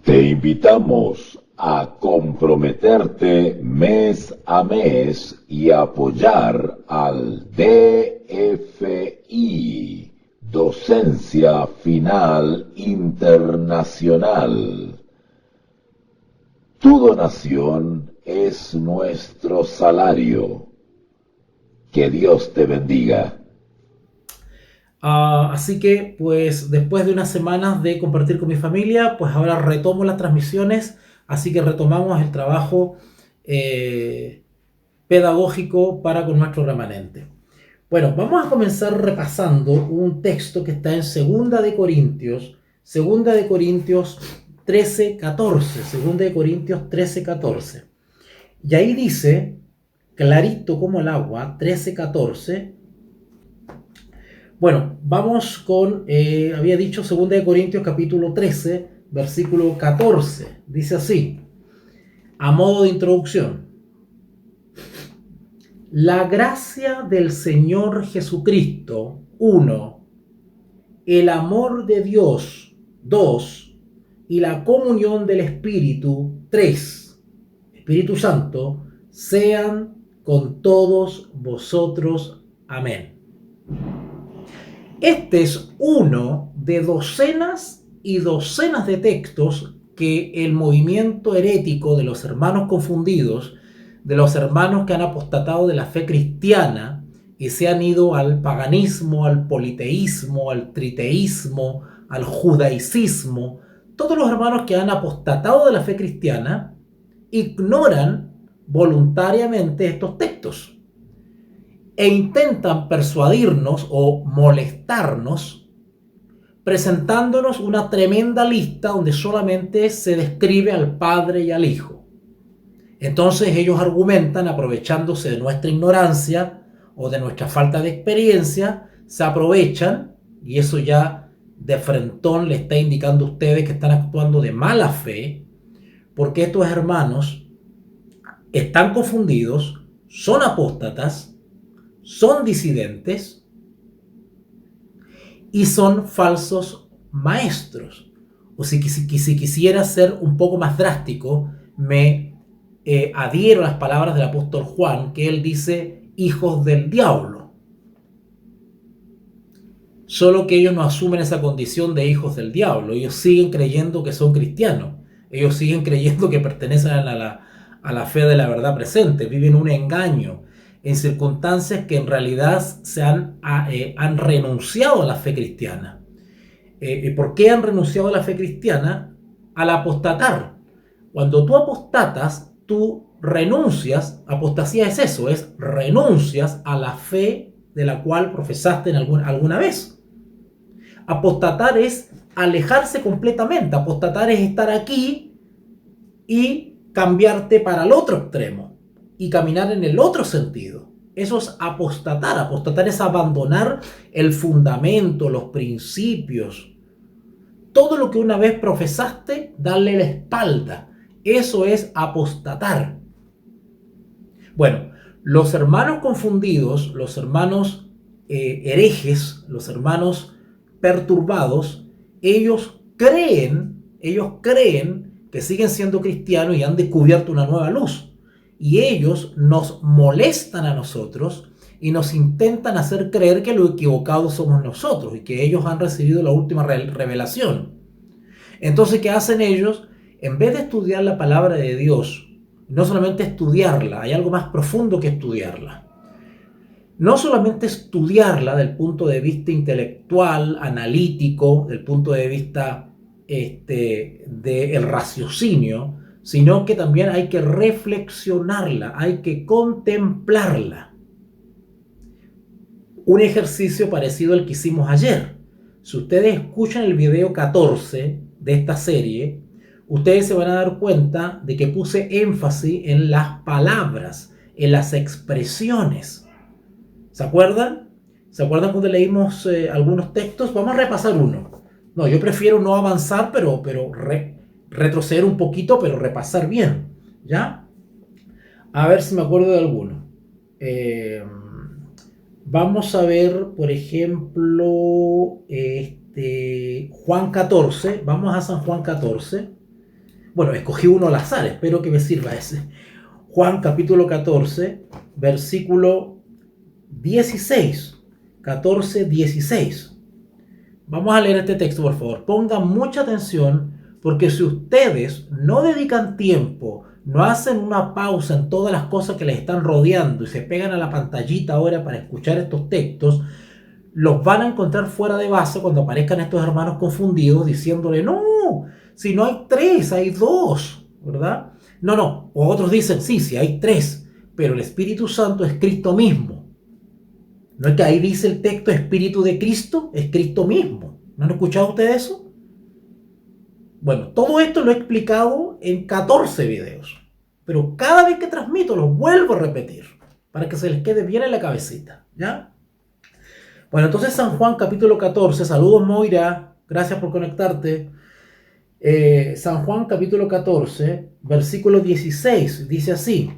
Te invitamos a comprometerte mes a mes y apoyar al DFI, Docencia Final Internacional. Tu donación es nuestro salario. Que Dios te bendiga. Así que, pues, después de unas semanas de compartir con mi familia, pues ahora retomo las transmisiones, así que retomamos el trabajo eh, pedagógico para con nuestro remanente. Bueno, vamos a comenzar repasando un texto que está en Segunda de Corintios 13, 14, Segunda de Corintios 13, 14. Y ahí dice, clarito como el agua, 13, 14. Bueno, vamos con, había dicho 2 Corintios capítulo 13, versículo 14. Dice así, a modo de introducción. La gracia del Señor Jesucristo, 1, el amor de Dios, 2, y la comunión del Espíritu, 3, Espíritu Santo, sean con todos vosotros. Amén. Este es uno de docenas y docenas de textos que el movimiento herético de los hermanos confundidos, de los hermanos que han apostatado de la fe cristiana y se han ido al paganismo, al politeísmo, al triteísmo, al judaicismo, todos los hermanos que han apostatado de la fe cristiana ignoran voluntariamente estos textos e intentan persuadirnos o molestarnos presentándonos una tremenda lista donde solamente se describe al Padre y al Hijo. Entonces ellos argumentan, aprovechándose de nuestra ignorancia o de nuestra falta de experiencia, se aprovechan, y eso ya de frentón le está indicando a ustedes que están actuando de mala fe, porque estos hermanos están confundidos, son apóstatas, son disidentes y son falsos maestros. O si quisiera ser un poco más drástico, me adhiero a las palabras del apóstol Juan, que él dice hijos del diablo. Solo que ellos no asumen esa condición de hijos del diablo. Ellos siguen creyendo que son cristianos. Ellos siguen creyendo que pertenecen a la fe de la verdad presente. Viven un engaño en circunstancias que en realidad han renunciado a la fe cristiana. ¿Por qué han renunciado a la fe cristiana? Al apostatar. Cuando tú apostatas, tú renuncias, apostasía es eso, es renuncias a la fe de la cual profesaste en alguna vez. Apostatar es alejarse completamente, apostatar es estar aquí y cambiarte para el otro extremo y caminar en el otro sentido. Eso es apostatar. Apostatar es abandonar el fundamento, los principios, todo lo que una vez profesaste, darle la espalda. Eso es apostatar. Bueno, los hermanos confundidos, los hermanos herejes, los hermanos perturbados, ellos creen que siguen siendo cristianos y han descubierto una nueva luz. Y ellos nos molestan a nosotros y nos intentan hacer creer que lo equivocado somos nosotros y que ellos han recibido la última revelación. Entonces, ¿qué hacen ellos? En vez de estudiar la palabra de Dios, no solamente estudiarla, hay algo más profundo que estudiarla. No solamente estudiarla del punto de vista intelectual, analítico, del punto de vista del raciocinio, sino que también hay que reflexionarla, hay que contemplarla. Un ejercicio parecido al que hicimos ayer. Si ustedes escuchan el video 14 de esta serie, ustedes se van a dar cuenta de que puse énfasis en las palabras, en las expresiones. ¿Se acuerdan? ¿Se acuerdan cuando leímos algunos textos? Vamos a repasar uno. No, yo prefiero no avanzar, pero retroceder un poquito, pero repasar bien. ¿Ya? A ver si me acuerdo de alguno. Vamos a ver, por ejemplo, Juan 14. Vamos a San Juan 14. Bueno, escogí uno al azar, espero que me sirva ese. Juan capítulo 14, versículo 16. 14, 16. Vamos a leer este texto, por favor. Pongan mucha atención, porque si ustedes no dedican tiempo, no hacen una pausa en todas las cosas que les están rodeando y se pegan a la pantallita ahora para escuchar estos textos, los van a encontrar fuera de base cuando aparezcan estos hermanos confundidos diciéndole, no, si no hay tres, hay dos, ¿verdad? No. O otros dicen, sí, hay tres, pero el Espíritu Santo es Cristo mismo. ¿No es que ahí dice el texto Espíritu de Cristo? Es Cristo mismo. ¿No han escuchado ustedes eso? Bueno, todo esto lo he explicado en 14 videos. Pero cada vez que transmito lo vuelvo a repetir para que se les quede bien en la cabecita, ¿ya? Bueno, entonces San Juan capítulo 14. Saludos, Moira. Gracias por conectarte. San Juan capítulo 14, versículo 16. Dice así.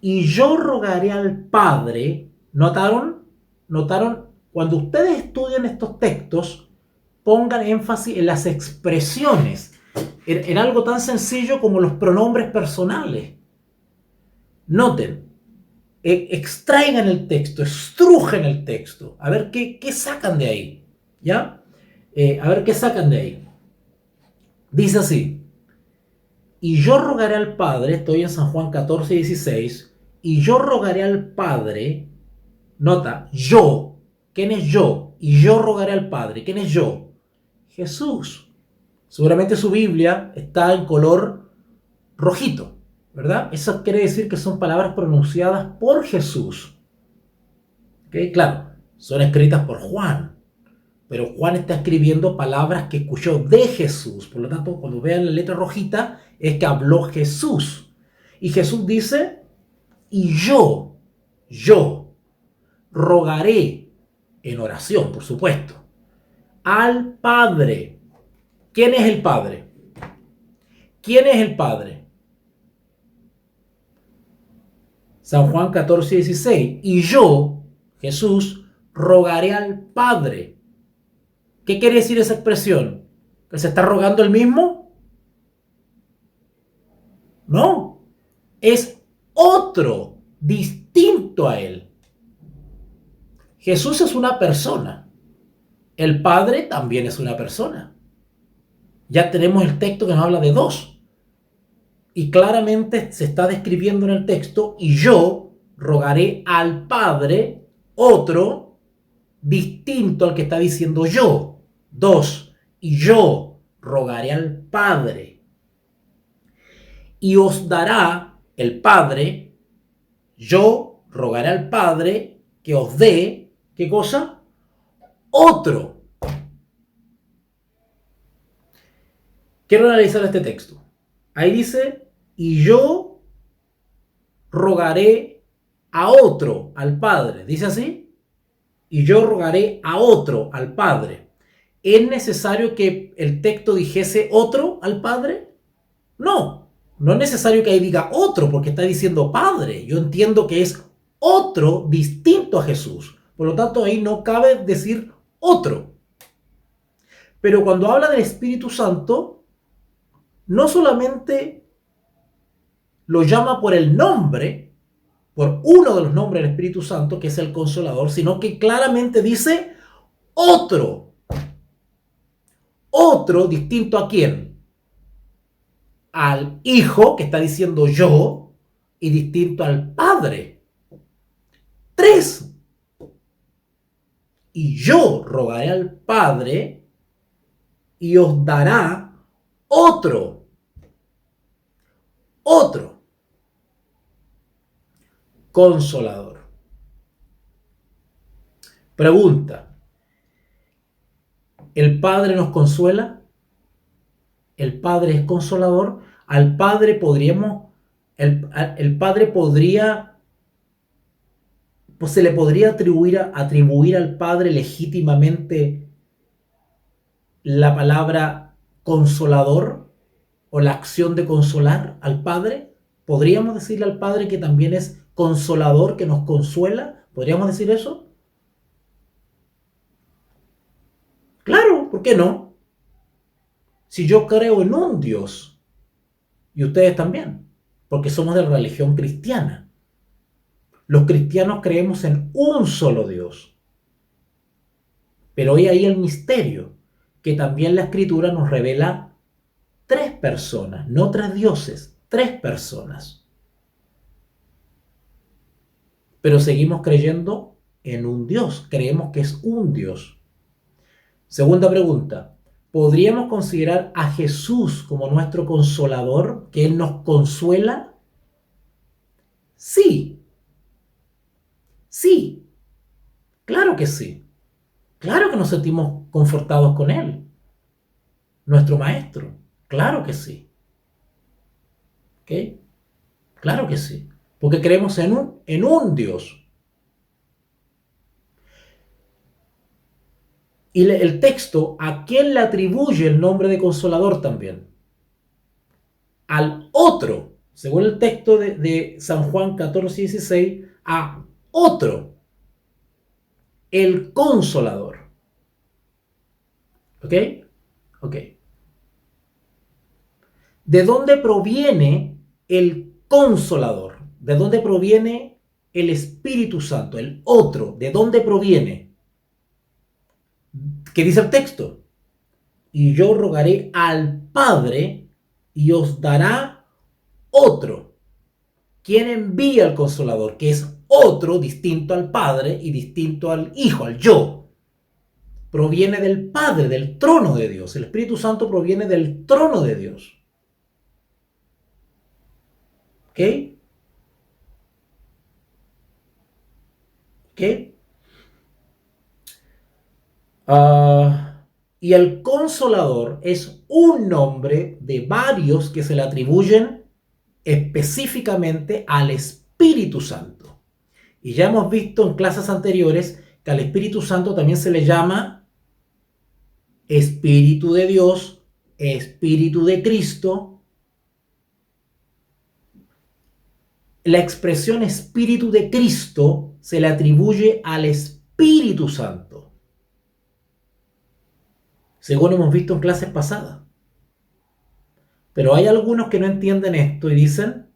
Y yo rogaré al Padre. ¿Notaron? Cuando ustedes estudian estos textos, pongan énfasis en las expresiones, en algo tan sencillo como los pronombres personales. Noten, extraigan el texto, estrujen el texto, a ver qué sacan de ahí, ¿ya? A ver qué sacan de ahí. Dice así, y yo rogaré al Padre, estoy en San Juan 14, 16, y yo rogaré al Padre. Nota, yo. ¿Quién es yo? Y yo rogaré al Padre. ¿Quién es yo? Jesús. Seguramente su Biblia está en color rojito, ¿verdad? Eso quiere decir que son palabras pronunciadas por Jesús. ¿Ok? Claro, son escritas por Juan, pero Juan está escribiendo palabras que escuchó de Jesús. Por lo tanto, cuando vean la letra rojita, es que habló Jesús. Y Jesús dice, y yo rogaré, en oración, por supuesto, al Padre. ¿Quién es el Padre? ¿Quién es el Padre? San Juan 14, 16. Y yo, Jesús, rogaré al Padre. ¿Qué quiere decir esa expresión? ¿Que se está rogando él mismo? No. Es otro, distinto a él. Jesús es una persona. El Padre también es una persona. Ya tenemos el texto que nos habla de dos. Y claramente se está describiendo en el texto, y yo rogaré al Padre, otro, distinto al que está diciendo yo. Dos. Y yo rogaré al Padre. Y os dará el Padre, yo rogaré al Padre que os dé, ¿qué cosa? Otro. Quiero analizar este texto. Ahí dice, y yo rogaré a otro, al Padre. ¿Dice así? Y yo rogaré a otro, al Padre. ¿Es necesario que el texto dijese otro al Padre? No, no es necesario que ahí diga otro, porque está diciendo Padre. Yo entiendo que es otro distinto a Jesús. Por lo tanto, ahí no cabe decir otro. Pero cuando habla del Espíritu Santo, no solamente lo llama por el nombre, por uno de los nombres del Espíritu Santo, que es el Consolador, sino que claramente dice otro. Otro distinto a quién? Al Hijo, que está diciendo yo, y distinto al Padre. Tres. Y yo rogaré al Padre y os dará otro. Otro. Consolador. Pregunta. ¿El Padre nos consuela? ¿El Padre es consolador? Al Padre podríamos... El Padre podría... Pues se le podría atribuir al Padre legítimamente la palabra consolador o la acción de consolar al Padre. ¿Podríamos decirle al Padre que también es consolador, que nos consuela? ¿Podríamos decir eso? Claro, ¿por qué no? Si yo creo en un Dios, y ustedes también, porque somos de la religión cristiana. Los cristianos creemos en un solo Dios. Pero hay ahí el misterio, que también la Escritura nos revela tres personas, no tres dioses, tres personas. Pero seguimos creyendo en un Dios, creemos que es un Dios. Segunda pregunta, ¿podríamos considerar a Jesús como nuestro consolador, que Él nos consuela? Sí, sí, claro que sí. Claro que nos sentimos confortados con Él, nuestro Maestro. Claro que sí. ¿Ok? Claro que sí. Porque creemos en un Dios. Y el texto, ¿a quién le atribuye el nombre de consolador también? Al otro, según el texto de San Juan 14:16, a otro, el consolador. ¿Ok? Ok. ¿De dónde proviene el consolador? ¿De dónde proviene el Espíritu Santo? El otro, ¿de dónde proviene? ¿Qué dice el texto? Y yo rogaré al Padre y os dará otro. ¿Quién envía al consolador? Que es otro distinto al Padre y distinto al Hijo, al yo. Proviene del Padre, del trono de Dios. El Espíritu Santo proviene del trono de Dios. ¿Ok? ¿Ok? Y el consolador es un nombre de varios que se le atribuyen específicamente al Espíritu Santo. Y ya hemos visto en clases anteriores que al Espíritu Santo también se le llama Espíritu de Dios, Espíritu de Cristo. La expresión Espíritu de Cristo se le atribuye al Espíritu Santo, según hemos visto en clases pasadas. Pero hay algunos que no entienden esto y dicen,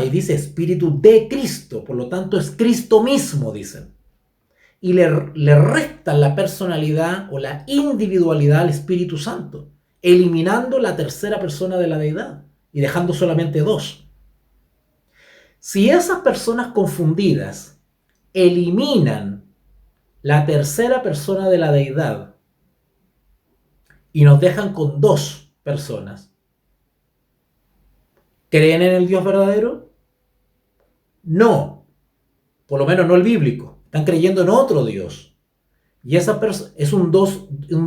y dice Espíritu de Cristo, por lo tanto es Cristo mismo, dicen. Y le restan la personalidad o la individualidad al Espíritu Santo, eliminando la tercera persona de la deidad y dejando solamente dos. Si esas personas confundidas eliminan la tercera persona de la deidad y nos dejan con dos personas, ¿creen en el Dios verdadero? No, por lo menos no el bíblico. Están creyendo en otro Dios. Y esa es un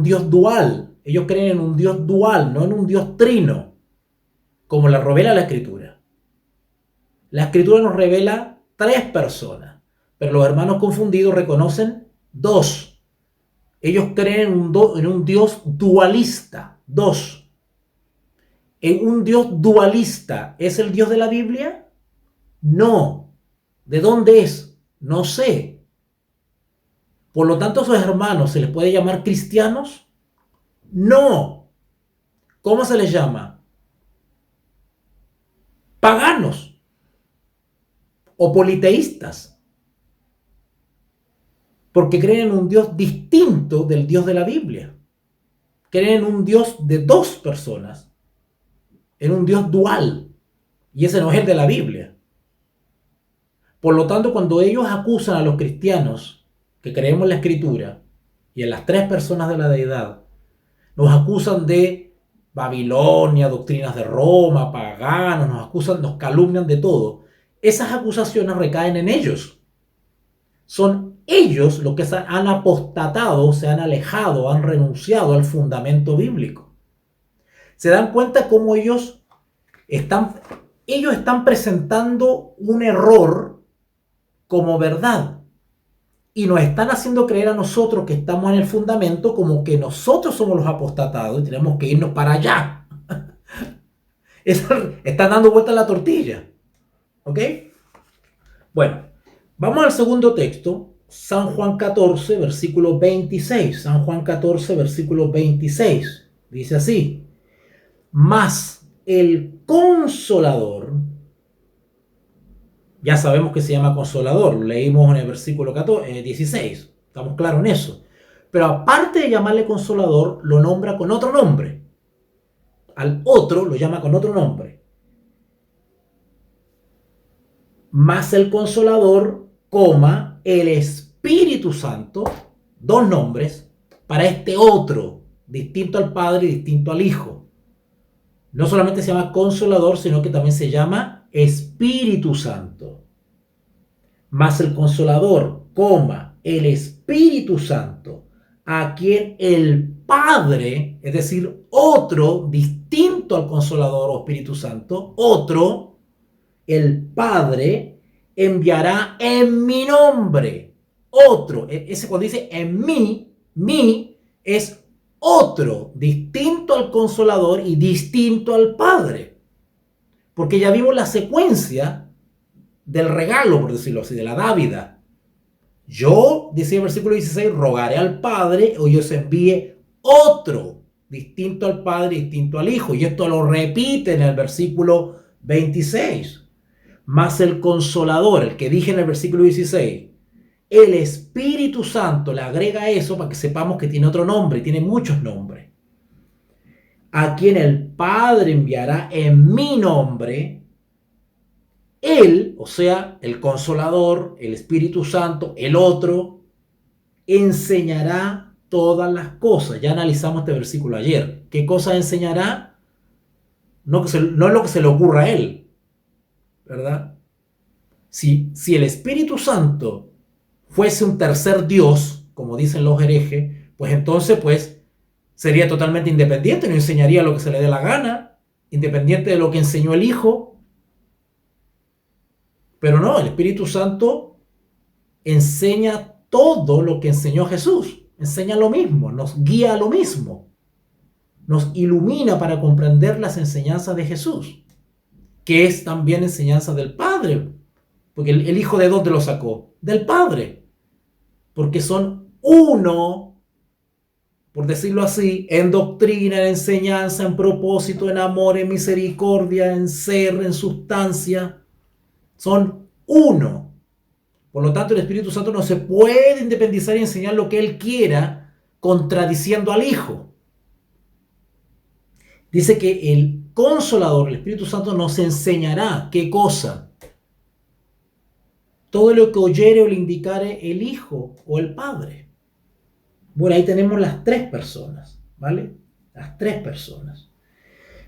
Dios dual. Ellos creen en un Dios dual, no en un Dios trino, como la revela la Escritura. La Escritura nos revela tres personas, pero los hermanos confundidos reconocen dos. Ellos creen en un Dios dualista, dos. ¿En un Dios dualista es el Dios de la Biblia? No. ¿De dónde es? No sé. Por lo tanto, ¿a esos hermanos se les puede llamar cristianos? No. ¿Cómo se les llama? Paganos o politeístas, porque creen en un Dios distinto del Dios de la Biblia. Creen en un Dios de dos personas, en un Dios dual, y ese no es el de la Biblia. Por lo tanto, cuando ellos acusan a los cristianos que creemos en la Escritura y en las tres personas de la deidad, nos acusan de Babilonia, doctrinas de Roma, paganos, nos calumnian de todo. Esas acusaciones recaen en ellos. Son ellos los que han apostatado, se han alejado, han renunciado al fundamento bíblico. Se dan cuenta cómo ellos están presentando un error como verdad y nos están haciendo creer a nosotros que estamos en el fundamento como que nosotros somos los apostatados y tenemos que irnos para allá. Están dando vuelta a la tortilla. ¿Ok? Bueno, vamos al segundo texto, San Juan 14, versículo 26. San Juan 14, versículo 26. Dice así: Mas el Consolador, ya sabemos que se llama Consolador, lo leímos en el versículo 16, estamos claros en eso. Pero aparte de llamarle Consolador, lo nombra con otro nombre. Al otro lo llama con otro nombre. Más el Consolador, el Espíritu Santo, dos nombres para este otro, distinto al Padre y distinto al Hijo. No solamente se llama Consolador, sino que también se llama Espíritu Santo. Más el Consolador, el Espíritu Santo, a quien el Padre, es decir, otro distinto al Consolador o Espíritu Santo, otro, el Padre, enviará en mi nombre. Otro, ese cuando dice en mí es otro, distinto al Consolador y distinto al Padre. Porque ya vimos la secuencia del regalo, por decirlo así, de la dávida. Yo, dice el versículo 16, rogaré al Padre o yo os envíe otro, distinto al Padre y distinto al Hijo. Y esto lo repite en el versículo 26. Más el Consolador, el que dije en el versículo 16, el Espíritu Santo, le agrega eso para que sepamos que tiene otro nombre, tiene muchos nombres. A quien el Padre enviará en mi nombre, Él, o sea, el Consolador, el Espíritu Santo, el otro, enseñará todas las cosas. Ya analizamos este versículo ayer. ¿Qué cosas enseñará? No es lo que se le ocurra a Él, ¿verdad? Si el Espíritu Santo fuese un tercer Dios, como dicen los herejes, pues entonces sería totalmente independiente, no enseñaría lo que se le dé la gana, independiente de lo que enseñó el Hijo. Pero no, el Espíritu Santo enseña todo lo que enseñó Jesús, enseña lo mismo, nos guía a lo mismo, nos ilumina para comprender las enseñanzas de Jesús, que es también enseñanza del Padre, porque el Hijo ¿de dónde lo sacó? Del Padre, porque son uno, por decirlo así, en doctrina, en enseñanza, en propósito, en amor, en misericordia, en ser, en sustancia. Son uno. Por lo tanto, el Espíritu Santo no se puede independizar y enseñar lo que Él quiera, contradiciendo al Hijo. Dice que el Consolador, el Espíritu Santo, nos enseñará ¿qué cosa? Todo lo que oyere o le indicare el Hijo o el Padre. Bueno, ahí tenemos las tres personas, ¿vale? Las tres personas.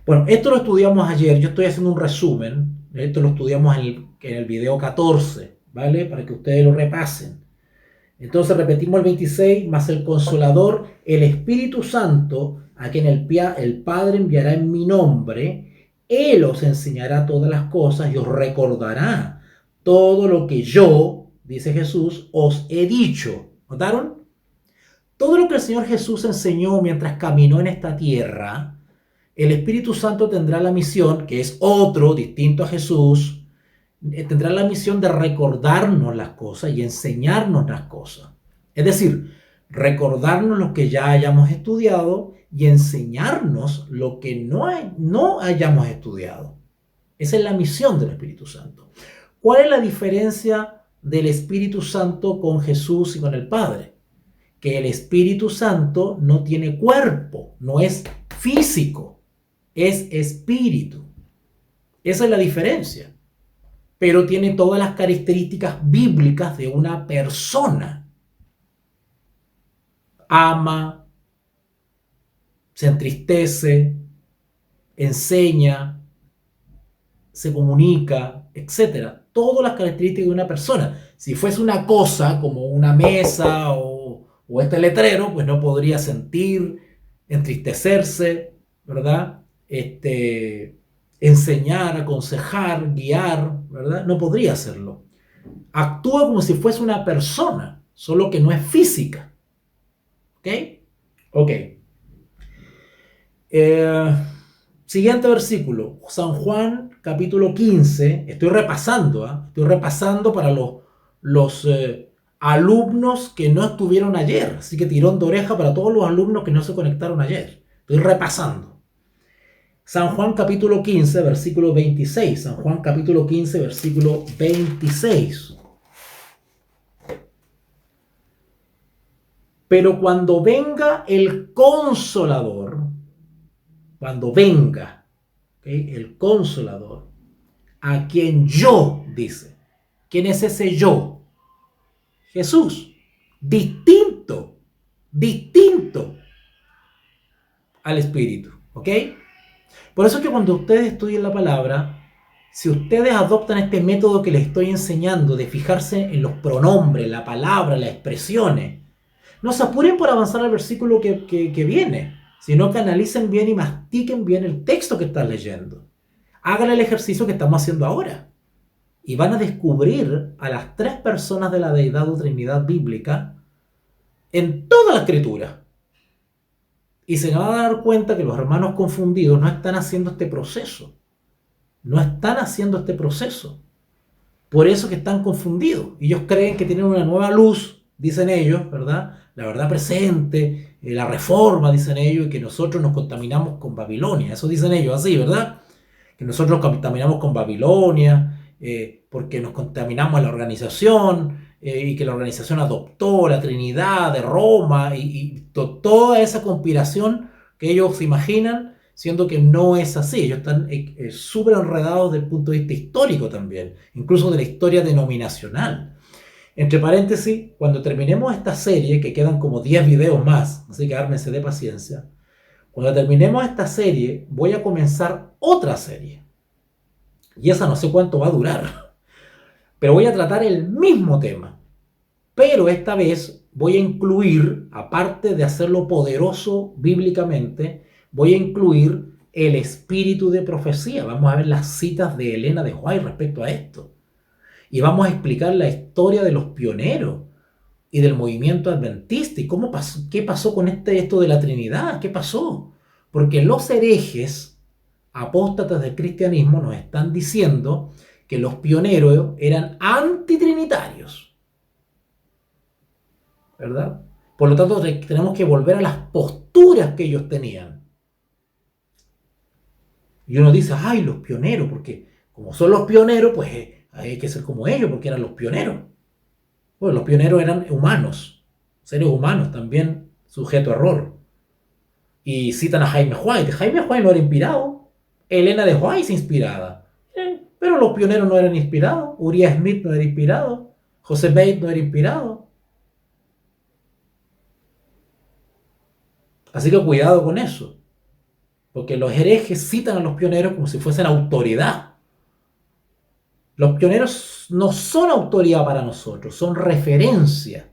Bueno, esto lo estudiamos ayer, yo estoy haciendo un resumen, esto lo estudiamos en el video 14, ¿vale? Para que ustedes lo repasen. Entonces repetimos el 26, más el Consolador, el Espíritu Santo, a quien el Padre enviará en mi nombre, Él os enseñará todas las cosas y os recordará todo lo que yo, dice Jesús, os he dicho. ¿Notaron? Todo lo que el Señor Jesús enseñó mientras caminó en esta tierra, el Espíritu Santo tendrá la misión, que es otro, distinto a Jesús, tendrá la misión de recordarnos las cosas y enseñarnos las cosas. Es decir, recordarnos lo que ya hayamos estudiado y enseñarnos lo que no hayamos estudiado. Esa es la misión del Espíritu Santo. ¿Cuál es la diferencia del Espíritu Santo con Jesús y con el Padre? Que el Espíritu Santo no tiene cuerpo, no es físico, es espíritu. Esa es la diferencia. Pero tiene todas las características bíblicas de una persona. Ama, se entristece, enseña, se comunica, etc. Todas las características de una persona. Si fuese una cosa como una mesa o este letrero, pues no podría sentir, entristecerse, ¿verdad? Enseñar, aconsejar, guiar, ¿verdad? No podría hacerlo. Actúa como si fuese una persona, solo que no es física. ¿Ok? Ok. Siguiente versículo, San Juan capítulo 15. Estoy repasando para los alumnos que no estuvieron ayer. Así que tirón de oreja para todos los alumnos que no se conectaron ayer. Estoy repasando. San Juan capítulo 15, versículo 26. San Juan capítulo 15, versículo 26. Pero cuando venga el Consolador, cuando venga, ¿okay?, el Consolador, a quien yo, dice. ¿Quién es ese yo? Jesús. Distinto al Espíritu, ¿ok? Por eso es que cuando ustedes estudien la palabra, si ustedes adoptan este método que les estoy enseñando de fijarse en los pronombres, la palabra, las expresiones, no se apuren por avanzar al versículo que viene, sino que analicen bien y mastiquen bien el texto que están leyendo. Hagan el ejercicio que estamos haciendo ahora. Y van a descubrir a las tres personas de la deidad o trinidad bíblica en toda la escritura. Y se van a dar cuenta que los hermanos confundidos no están haciendo este proceso. No están haciendo este proceso. Por eso que están confundidos. Ellos creen que tienen una nueva luz, dicen ellos, ¿verdad? La verdad presente, la reforma, dicen ellos, y que nosotros nos contaminamos con Babilonia. Eso dicen ellos así, ¿verdad? Que nosotros nos contaminamos con Babilonia, porque nos contaminamos en la organización, y que la organización adoptó la Trinidad de Roma, y toda esa conspiración que ellos se imaginan, siendo que no es así. Ellos están súper enredados desde el punto de vista histórico también, incluso de la historia denominacional. Entre paréntesis, cuando terminemos esta serie, que quedan como 10 videos más, así que ármense de paciencia, cuando terminemos esta serie, voy a comenzar otra serie. Y esa no sé cuánto va a durar. Pero voy a tratar el mismo tema. Pero esta vez voy a incluir, aparte de hacerlo poderoso bíblicamente, voy a incluir el espíritu de profecía. Vamos a ver las citas de Elena de White respecto a esto. Y vamos a explicar la historia de los pioneros y del movimiento adventista. ¿Y cómo pasó? ¿Qué pasó con esto de la Trinidad? ¿Qué pasó? Porque los herejes apóstatas del cristianismo nos están diciendo que los pioneros eran antitrinitarios, ¿verdad? Por lo tanto, tenemos que volver a las posturas que ellos tenían. Y uno dice, ay, los pioneros, porque como son los pioneros, pues hay que ser como ellos, porque eran los pioneros. Bueno, los pioneros eran humanos, seres humanos, también sujeto a error. Y citan a Jaime White. Jaime White no era inspirado. Elena de White es inspirada. Pero los pioneros no eran inspirados. Uriah Smith no era inspirado. José Bates no era inspirado. Así que cuidado con eso. Porque los herejes citan a los pioneros como si fuesen autoridad. Los pioneros no son autoridad para nosotros, son referencia,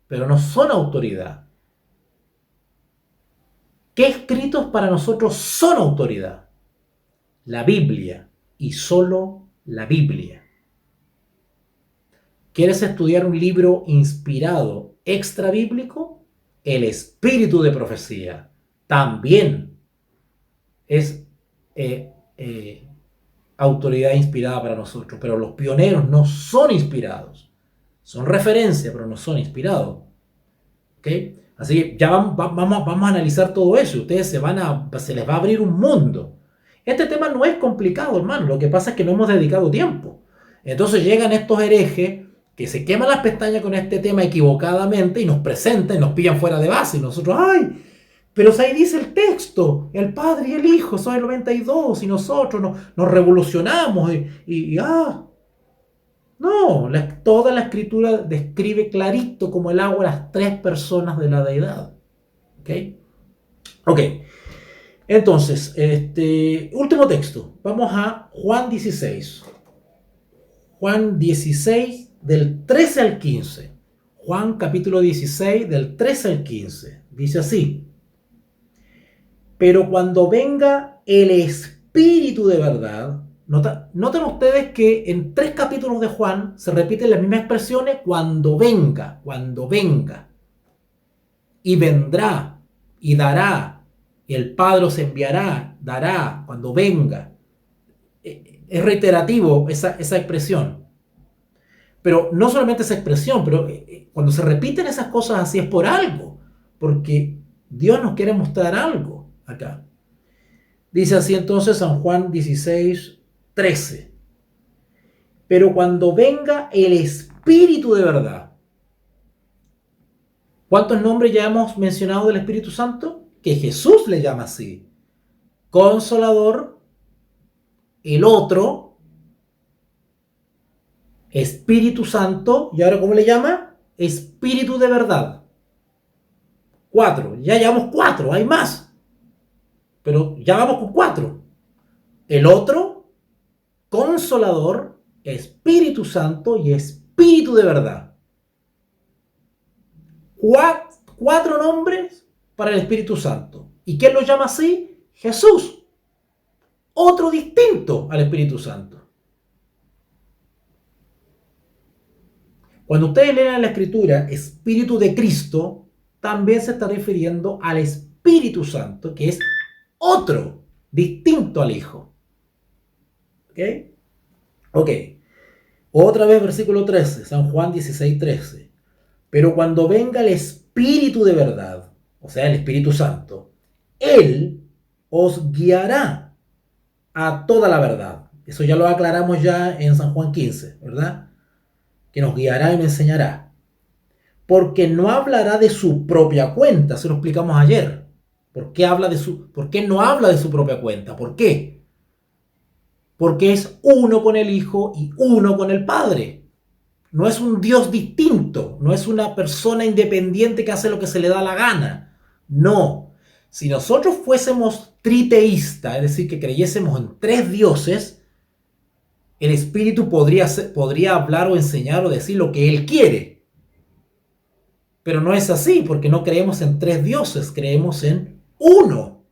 pero no son autoridad. ¿Qué escritos para nosotros son autoridad? La Biblia y solo la Biblia. ¿Quieres estudiar un libro inspirado extra bíblico? El espíritu de profecía también es autoridad inspirada para nosotros, pero los pioneros no son inspirados, son referencia, pero no son inspirados. ¿Ok? Así que ya vamos a analizar todo eso. Ustedes se les va a abrir un mundo. Este tema no es complicado, hermano. Lo que pasa es que no hemos dedicado tiempo. Entonces llegan estos herejes que se queman las pestañas con este tema equivocadamente y nos presentan y nos pillan fuera de base. Y nosotros, ¡ay! Pero ahí dice el texto, el Padre y el Hijo son el 92 y nosotros nos revolucionamos No, toda la escritura describe clarito como el agua las tres personas de la deidad. ¿Ok? Entonces, último texto. Vamos a Juan 16. Juan 16 del 13 al 15. Juan capítulo 16 del 13 al 15. Dice así. Pero cuando venga el Espíritu de verdad, noten ustedes que en 3 capítulos de Juan se repiten las mismas expresiones, cuando venga, y vendrá, y dará, y el Padre os enviará, dará, cuando venga. Es reiterativo esa expresión. Pero no solamente esa expresión, pero cuando se repiten esas cosas así es por algo, porque Dios nos quiere mostrar algo acá. Dice así entonces San Juan 16:13. Pero cuando venga el Espíritu de verdad. ¿Cuántos nombres ya hemos mencionado del Espíritu Santo? Que Jesús le llama así. Consolador, el otro, Espíritu Santo, y ahora ¿cómo le llama? Espíritu de verdad. 4, ya llevamos 4, hay más. Pero ya vamos con 4. El otro, Consolador, Espíritu Santo y Espíritu de verdad. 4 nombres para el Espíritu Santo. ¿Y quién lo llama así? Jesús. Otro distinto al Espíritu Santo. Cuando ustedes leen en la Escritura Espíritu de Cristo, también se está refiriendo al Espíritu Santo, que es otro, distinto al Hijo. ¿Ok? Ok. Otra vez versículo 13, San Juan 16:13. Pero cuando venga el Espíritu de verdad, o sea, el Espíritu Santo, Él os guiará a toda la verdad. Eso ya lo aclaramos ya en San Juan 15, ¿verdad? Que nos guiará y nos enseñará. Porque no hablará de su propia cuenta, se lo explicamos ayer. ¿Por qué no habla de su propia cuenta? ¿Por qué? Porque es uno con el Hijo y uno con el Padre. No es un Dios distinto, no es una persona independiente que hace lo que se le da la gana. No. Si nosotros fuésemos triteístas, es decir, que creyésemos en 3 dioses, el Espíritu podría hablar o enseñar o decir lo que Él quiere. Pero no es así, porque no creemos en 3 dioses, creemos en uno.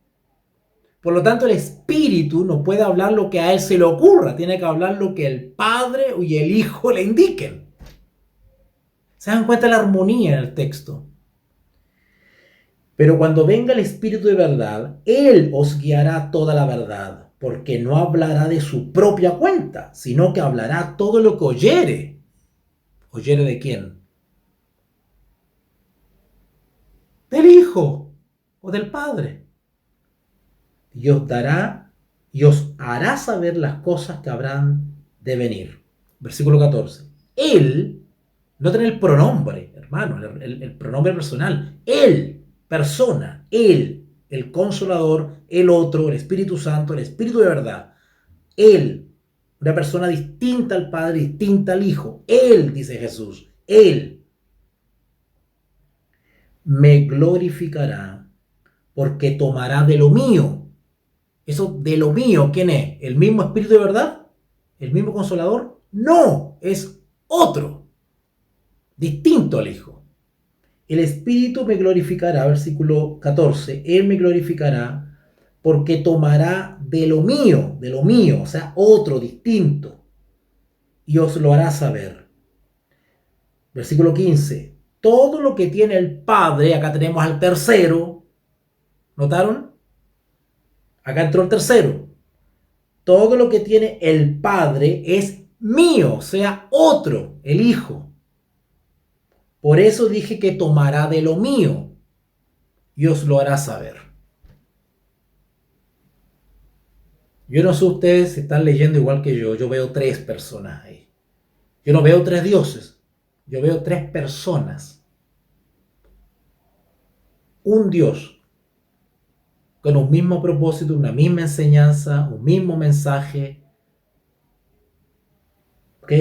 Por lo tanto, el Espíritu no puede hablar lo que a Él se le ocurra, tiene que hablar lo que el Padre y el Hijo le indiquen. ¿Se dan cuenta de la armonía en el texto? Pero cuando venga el Espíritu de verdad, Él os guiará toda la verdad, porque no hablará de su propia cuenta, sino que hablará todo lo que oyere. ¿Oyere de quién? Del Hijo o del Padre. Y os hará saber las cosas que habrán de venir. Versículo 14. Él, no tiene el pronombre, hermano, el pronombre personal. Él, persona, Él, el Consolador, el otro, el Espíritu Santo, el Espíritu de verdad. Él, una persona distinta al Padre, distinta al Hijo. Él, dice Jesús, Él me glorificará porque tomará de lo mío. Eso de lo mío, ¿quién es? ¿El mismo Espíritu de verdad? ¿El mismo Consolador? No, es otro, distinto al Hijo. El Espíritu me glorificará, versículo 14, Él me glorificará porque tomará de lo mío, o sea, otro, distinto, y os lo hará saber. Versículo 15, todo lo que tiene el Padre, acá tenemos al tercero, ¿notaron? Acá entró el tercero. Todo lo que tiene el Padre es mío, o sea, otro, el Hijo. Por eso dije que tomará de lo mío y os lo hará saber. Yo no sé ustedes si están leyendo igual que yo veo 3 personas ahí. Yo no veo 3 dioses, yo veo 3 personas. Un Dios con un mismo propósito, una misma enseñanza, un mismo mensaje. ¿Ok?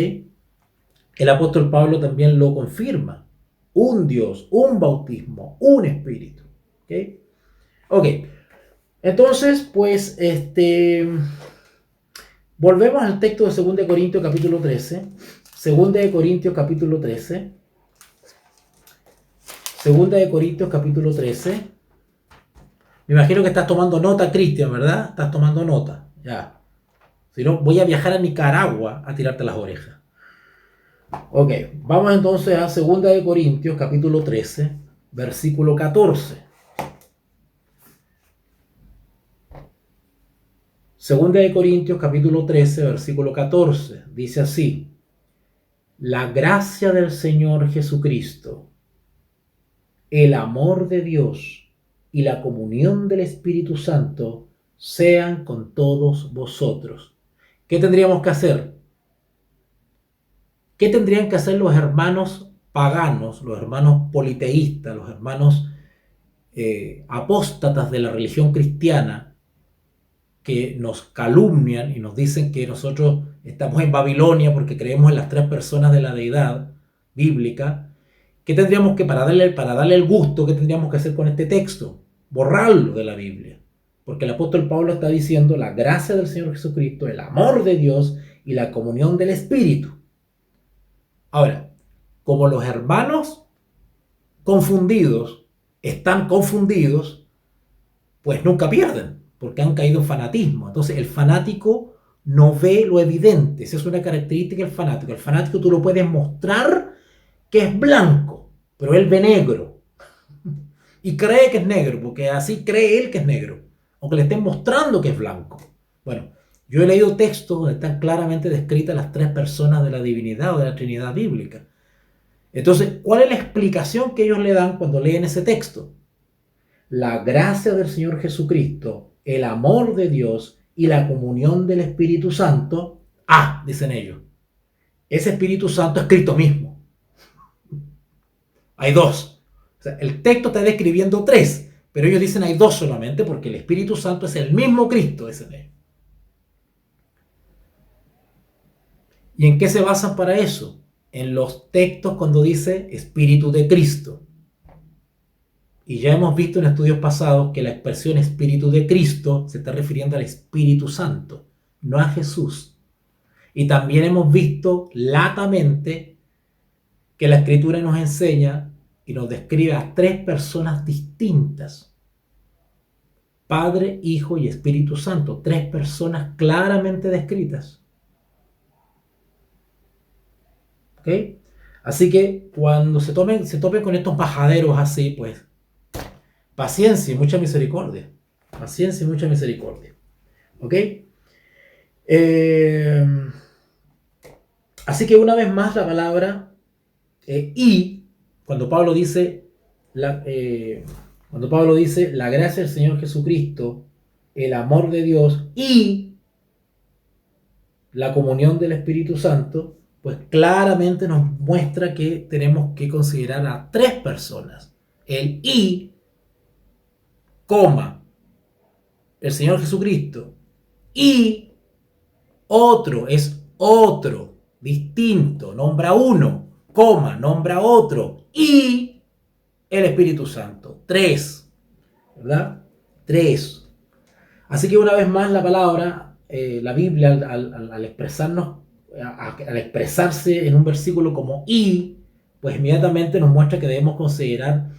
El apóstol Pablo también lo confirma. Un Dios, un bautismo, un espíritu. ¿Ok? Ok. Entonces, pues, volvemos al texto de 2 Corintios capítulo 13. 2 Corintios capítulo 13. 2 Corintios capítulo 13. Me imagino que estás tomando nota, Cristian, ¿verdad? Estás tomando nota. Ya. Si no, voy a viajar a Nicaragua a tirarte las orejas. Ok, vamos entonces a 2 Corintios capítulo 13, versículo 14. 2 Corintios capítulo 13, versículo 14. Dice así: la gracia del Señor Jesucristo, el amor de Dios y la comunión del Espíritu Santo sean con todos vosotros. ¿Qué tendríamos que hacer? ¿Qué tendrían que hacer los hermanos paganos, los hermanos politeístas, los hermanos apóstatas de la religión cristiana, que nos calumnian y nos dicen que nosotros estamos en Babilonia porque creemos en las tres personas de la deidad bíblica? ¿Qué tendríamos que, para darle el gusto, qué tendríamos que hacer con este texto? Borrarlo de la Biblia. Porque el apóstol Pablo está diciendo la gracia del Señor Jesucristo, el amor de Dios y la comunión del Espíritu. Ahora, como los hermanos confundidos están confundidos, pues nunca pierden, porque han caído en fanatismo. Entonces el fanático no ve lo evidente. Esa es una característica del fanático. El fanático tú lo puedes mostrar que es blanco, pero él ve negro. Y cree que es negro, porque así cree él que es negro, aunque le estén mostrando que es blanco. Bueno, yo he leído textos donde están claramente descritas las tres personas de la divinidad o de la Trinidad bíblica. Entonces, ¿cuál es la explicación que ellos le dan cuando leen ese texto? La gracia del Señor Jesucristo, el amor de Dios y la comunión del Espíritu Santo. Dicen ellos, ese Espíritu Santo es Cristo mismo. Hay dos. O sea, el texto está describiendo tres, pero ellos dicen hay dos solamente porque el Espíritu Santo es el mismo Cristo, dicen ellos. ¿Y en qué se basan para eso? En los textos cuando dice Espíritu de Cristo. Y ya hemos visto en estudios pasados que la expresión Espíritu de Cristo se está refiriendo al Espíritu Santo, no a Jesús. Y también hemos visto latamente que la Escritura nos enseña y nos describe a tres personas distintas. Padre, Hijo y Espíritu Santo. Tres personas claramente descritas. ¿Ok? Así que cuando se topen con estos majaderos así, pues paciencia y mucha misericordia. Paciencia y mucha misericordia. ¿Ok? Así que una vez más la palabra y, cuando Pablo dice la gracia del Señor Jesucristo, el amor de Dios y la comunión del Espíritu Santo, pues claramente nos muestra que tenemos que considerar a tres personas. El y, coma, el Señor Jesucristo, y otro, es otro, distinto, nombra uno, coma, nombra otro, y el Espíritu Santo. Tres, ¿verdad? Tres. Así que una vez más la palabra, la Biblia, al expresarnos, al expresarse en un versículo como y, pues inmediatamente nos muestra que debemos considerar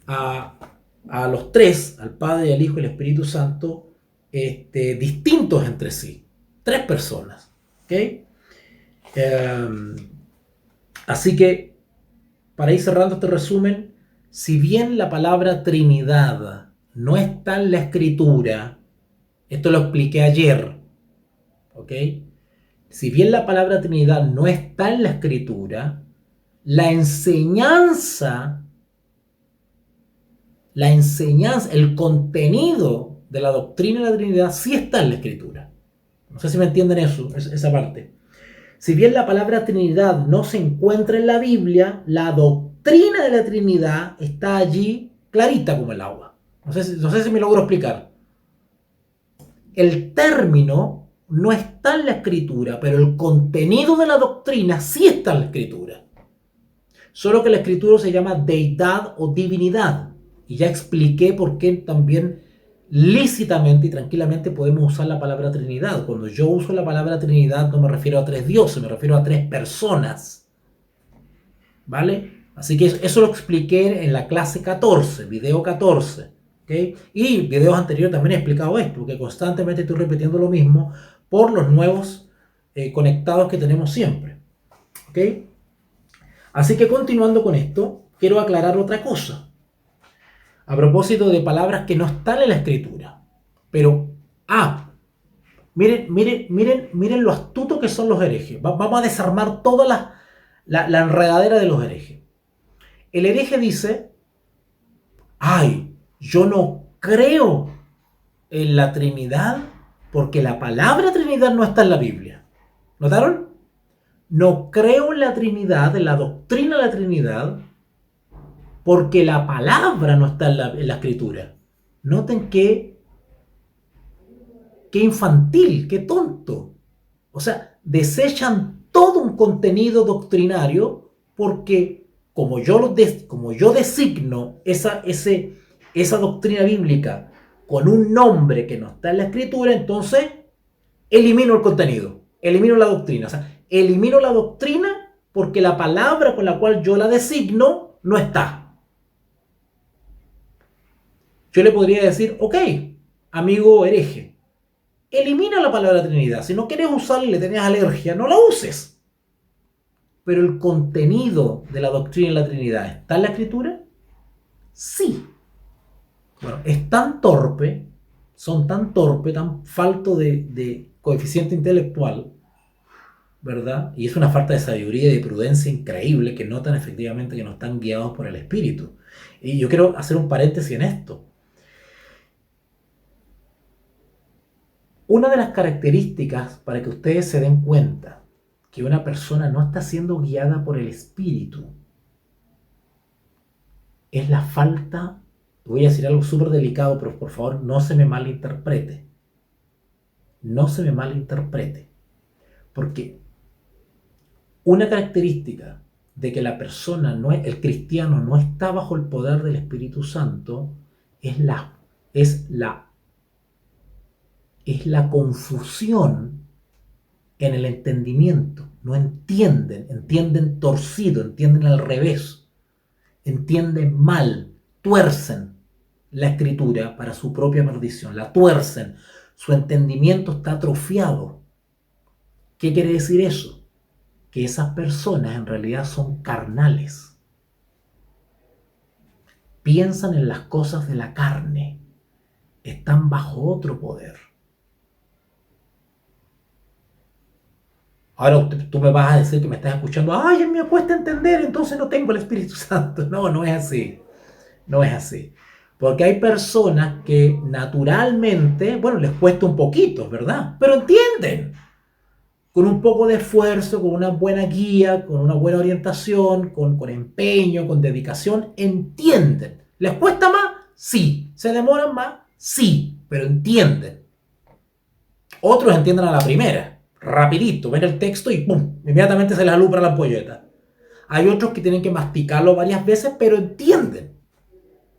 a los tres, al Padre, al Hijo y al Espíritu Santo, distintos entre sí. Tres personas. ¿Okay? Así que, para ir cerrando este resumen, si bien la palabra Trinidad no está en la Escritura, esto lo expliqué ayer, ¿ok? Si bien la palabra Trinidad no está en la Escritura, la enseñanza, el contenido de la doctrina de la Trinidad sí está en la Escritura. No sé si me entienden esa parte. Si bien la palabra Trinidad no se encuentra en la Biblia, la doctrina de la Trinidad está allí clarita como el agua. No sé si me logro explicar. El término no está en la Escritura, pero el contenido de la doctrina sí está en la Escritura. Solo que la Escritura se llama deidad o divinidad. Y ya expliqué por qué también lícitamente y tranquilamente podemos usar la palabra Trinidad. Cuando yo uso la palabra Trinidad no me refiero a tres dioses, me refiero a tres personas. ¿Vale? Así que eso lo expliqué en la clase 14, video 14. ¿Okay? Y videos anteriores también he explicado esto, porque constantemente estoy repitiendo lo mismo por los nuevos conectados que tenemos siempre. ¿Okay? Así que continuando con esto, quiero aclarar otra cosa. A propósito de palabras que no están en la Escritura. Pero, miren lo astutos que son los herejes. Vamos a desarmar toda la enredadera de los herejes. El hereje dice, yo no creo en la Trinidad porque la palabra Trinidad no está en la Biblia. ¿Notaron? No creo en la Trinidad, en la doctrina de la Trinidad, porque la palabra no está en la Escritura. Noten qué infantil, qué tonto. O sea, desechan todo un contenido doctrinario porque como yo designo esa doctrina bíblica con un nombre que no está en la Escritura, entonces elimino el contenido, elimino la doctrina. O sea, elimino la doctrina porque la palabra con la cual yo la designo no está. Yo le podría decir, ok, amigo hereje, elimina la palabra Trinidad. Si no quieres usarla y le tenías alergia, no la uses. Pero el contenido de la doctrina de la Trinidad, ¿está en la Escritura? Sí. Bueno, es tan torpe, son tan torpe, tan falto de coeficiente intelectual, ¿verdad? Y es una falta de sabiduría y de prudencia increíble que notan efectivamente que no están guiados por el Espíritu. Y yo quiero hacer un paréntesis en esto. Una de las características para que ustedes se den cuenta que una persona no está siendo guiada por el Espíritu es la falta, voy a decir algo súper delicado, pero por favor no se me malinterprete. No se me malinterprete. Porque una característica de que la persona, el cristiano, no está bajo el poder del Espíritu Santo es la confusión en el entendimiento. No entienden torcido, entienden al revés, entienden mal, tuercen la Escritura para su propia perdición, la tuercen, su entendimiento está atrofiado. ¿Qué quiere decir eso? Que esas personas en realidad son carnales. Piensan en las cosas de la carne, están bajo otro poder. Ahora tú me vas a decir que me estás escuchando, ay, me cuesta entender, entonces no tengo el Espíritu Santo. No, no es así. No es así. Porque hay personas que naturalmente, bueno, les cuesta un poquito, ¿verdad? Pero entienden. Con un poco de esfuerzo, con una buena guía, con una buena orientación, con empeño, con dedicación, entienden. ¿Les cuesta más? Sí. ¿Se demoran más? Sí. Pero entienden. Otros entienden a la primera. Rapidito, ven el texto y ¡pum! Inmediatamente se les alumbra la ampolleta. Hay otros que tienen que masticarlo varias veces, pero entienden.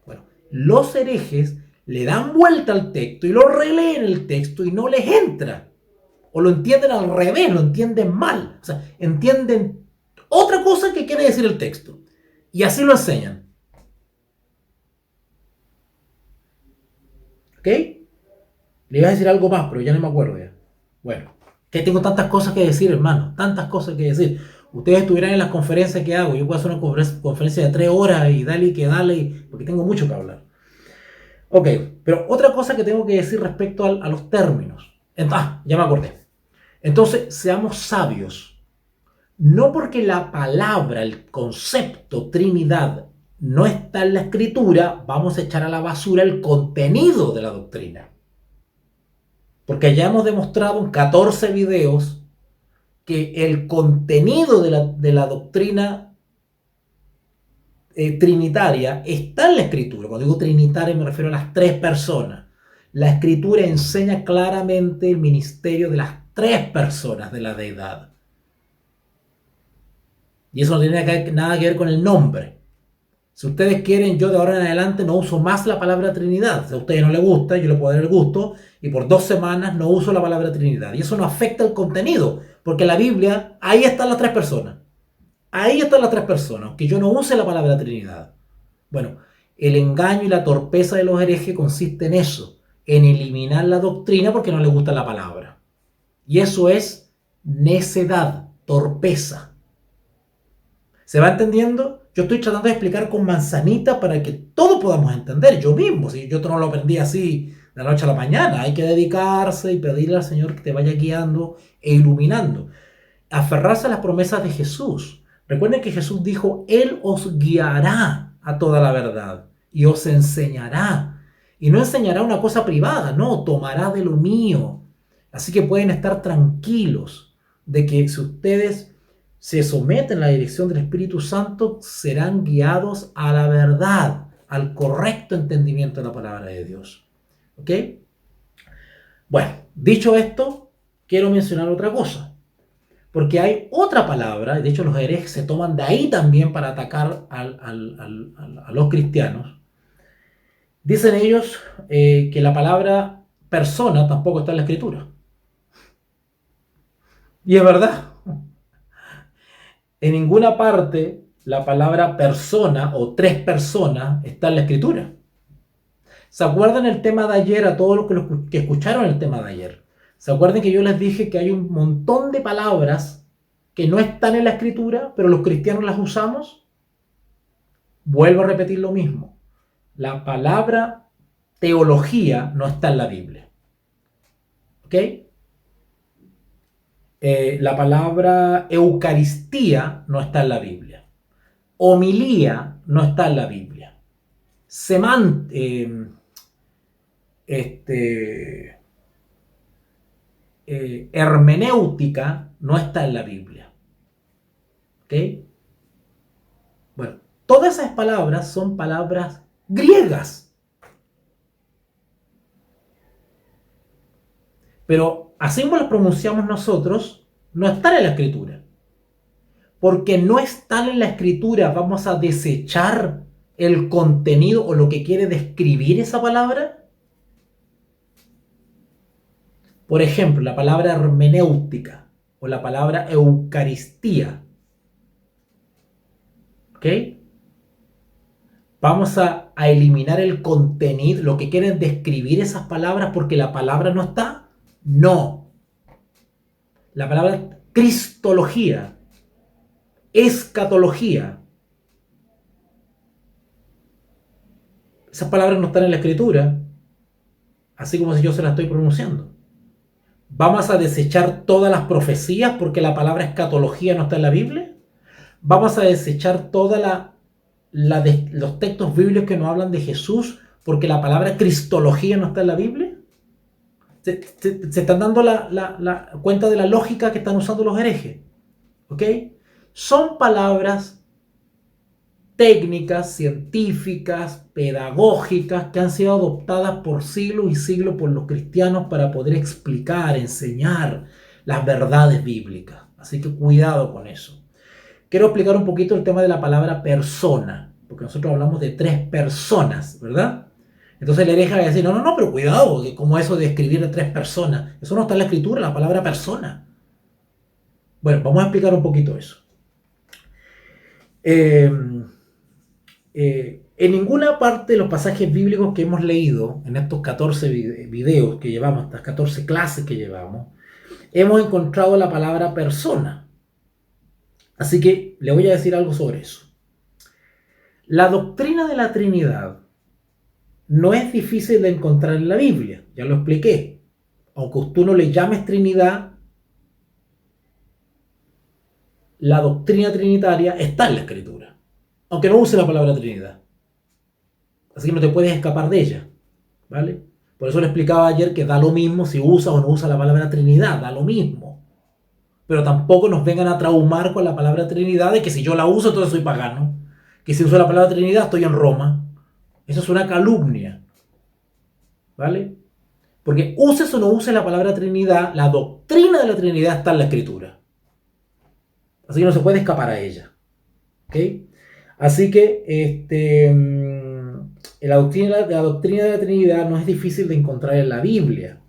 Bueno, los herejes le dan vuelta al texto y lo releen el texto y no les entra. O lo entienden al revés, lo entienden mal. O sea, entienden otra cosa que quiere decir el texto. Y así lo enseñan. ¿Ok? Le iba a decir algo más, pero ya no me acuerdo ya. Bueno. Que tengo tantas cosas que decir, hermano, tantas cosas que decir. Ustedes estuvieran en las conferencias que hago, yo puedo hacer una conferencia de 3 horas y dale, porque tengo mucho que hablar. Ok, pero otra cosa que tengo que decir respecto a los términos. Ya me acordé. Entonces, seamos sabios. No porque la palabra, el concepto Trinidad no está en la Escritura, vamos a echar a la basura el contenido de la doctrina. Porque ya hemos demostrado en 14 videos que el contenido de la doctrina trinitaria está en la Escritura. Cuando digo trinitaria me refiero a las 3 personas. La Escritura enseña claramente el ministerio de las 3 personas de la deidad. Y eso no tiene nada que ver con el nombre. Si ustedes quieren, yo de ahora en adelante no uso más la palabra Trinidad. Si a ustedes no les gusta, yo les puedo dar el gusto y por 2 semanas no uso la palabra Trinidad. Y eso no afecta el contenido, porque la Biblia, ahí están las 3 personas. Ahí están las 3 personas, aunque yo no use la palabra Trinidad. Bueno, el engaño y la torpeza de los herejes consiste en eso, en eliminar la doctrina porque no les gusta la palabra. Y eso es necedad, torpeza. ¿Se va entendiendo? Yo estoy tratando de explicar con manzanita para que todos podamos entender. Yo mismo, si yo no lo aprendí así de la noche a la mañana, hay que dedicarse y pedirle al Señor que te vaya guiando e iluminando. Aferrarse a las promesas de Jesús. Recuerden que Jesús dijo, Él os guiará a toda la verdad y os enseñará. Y no enseñará una cosa privada, no, tomará de lo mío. Así que pueden estar tranquilos de que si ustedes se someten a la dirección del Espíritu Santo, serán guiados a la verdad, al correcto entendimiento de la palabra de Dios. ¿Ok? Bueno, dicho esto, quiero mencionar otra cosa. Porque hay otra palabra, de hecho los herejes se toman de ahí también para atacar a los cristianos. Dicen ellos que la palabra persona tampoco está en la Escritura. Y es verdad. En ninguna parte la palabra persona o tres personas está en la Escritura. ¿Se acuerdan el tema de ayer a todos los que escucharon el tema de ayer? ¿Se acuerdan que yo les dije que hay un montón de palabras que no están en la Escritura, pero los cristianos las usamos? Vuelvo a repetir lo mismo. La palabra teología no está en la Biblia. ¿Ok? La palabra Eucaristía no está en la Biblia. Homilía no está en la Biblia. Hermenéutica no está en la Biblia. ¿Ok? Bueno, todas esas palabras son palabras griegas. Pero así como las pronunciamos nosotros, no están en la Escritura. Porque no están en la Escritura, vamos a desechar el contenido o lo que quiere describir esa palabra. Por ejemplo, la palabra hermenéutica o la palabra Eucaristía. ¿Ok? Vamos a eliminar el contenido, lo que quieren describir esas palabras porque la palabra no está. No. La palabra cristología, escatología, esas palabras no están en la Escritura, así como si yo se las estoy pronunciando. ¿Vamos a desechar todas las profecías porque la palabra escatología no está en la Biblia? ¿Vamos a desechar toda los textos bíblicos que nos hablan de Jesús porque la palabra cristología no está en la Biblia? Se están dando la cuenta de la lógica que están usando los herejes. ¿Ok? Son palabras técnicas, científicas, pedagógicas que han sido adoptadas por siglos y siglos por los cristianos para poder explicar, enseñar las verdades bíblicas. Así que cuidado con eso. Quiero explicar un poquito el tema de la palabra persona, porque nosotros hablamos de tres personas, ¿verdad? Entonces el hereje va a decir, no, pero cuidado, como eso de escribir de tres personas. Eso no está en la Escritura, la palabra persona. Bueno, vamos a explicar un poquito eso. En ninguna parte de los pasajes bíblicos que hemos leído, en estos 14 videos que llevamos, estas 14 clases que llevamos, hemos encontrado la palabra persona. Así que le voy a decir algo sobre eso. La doctrina de la Trinidad no es difícil de encontrar en la Biblia, ya lo expliqué. Aunque tú no le llames Trinidad, la doctrina trinitaria está en la Escritura, aunque no use la palabra Trinidad. Así que no te puedes escapar de ella, ¿vale? Por eso le explicaba ayer que da lo mismo si usa o no usa la palabra Trinidad, da lo mismo. Pero tampoco nos vengan a traumar con la palabra Trinidad de que si yo la uso entonces soy pagano, que si uso la palabra Trinidad estoy en Roma. Eso es una calumnia, ¿vale? Porque uses o no uses la palabra Trinidad, la doctrina de la Trinidad está en la Escritura. Así que no se puede escapar a ella. ¿Ok? Así que la doctrina de la Trinidad no es difícil de encontrar en la Biblia.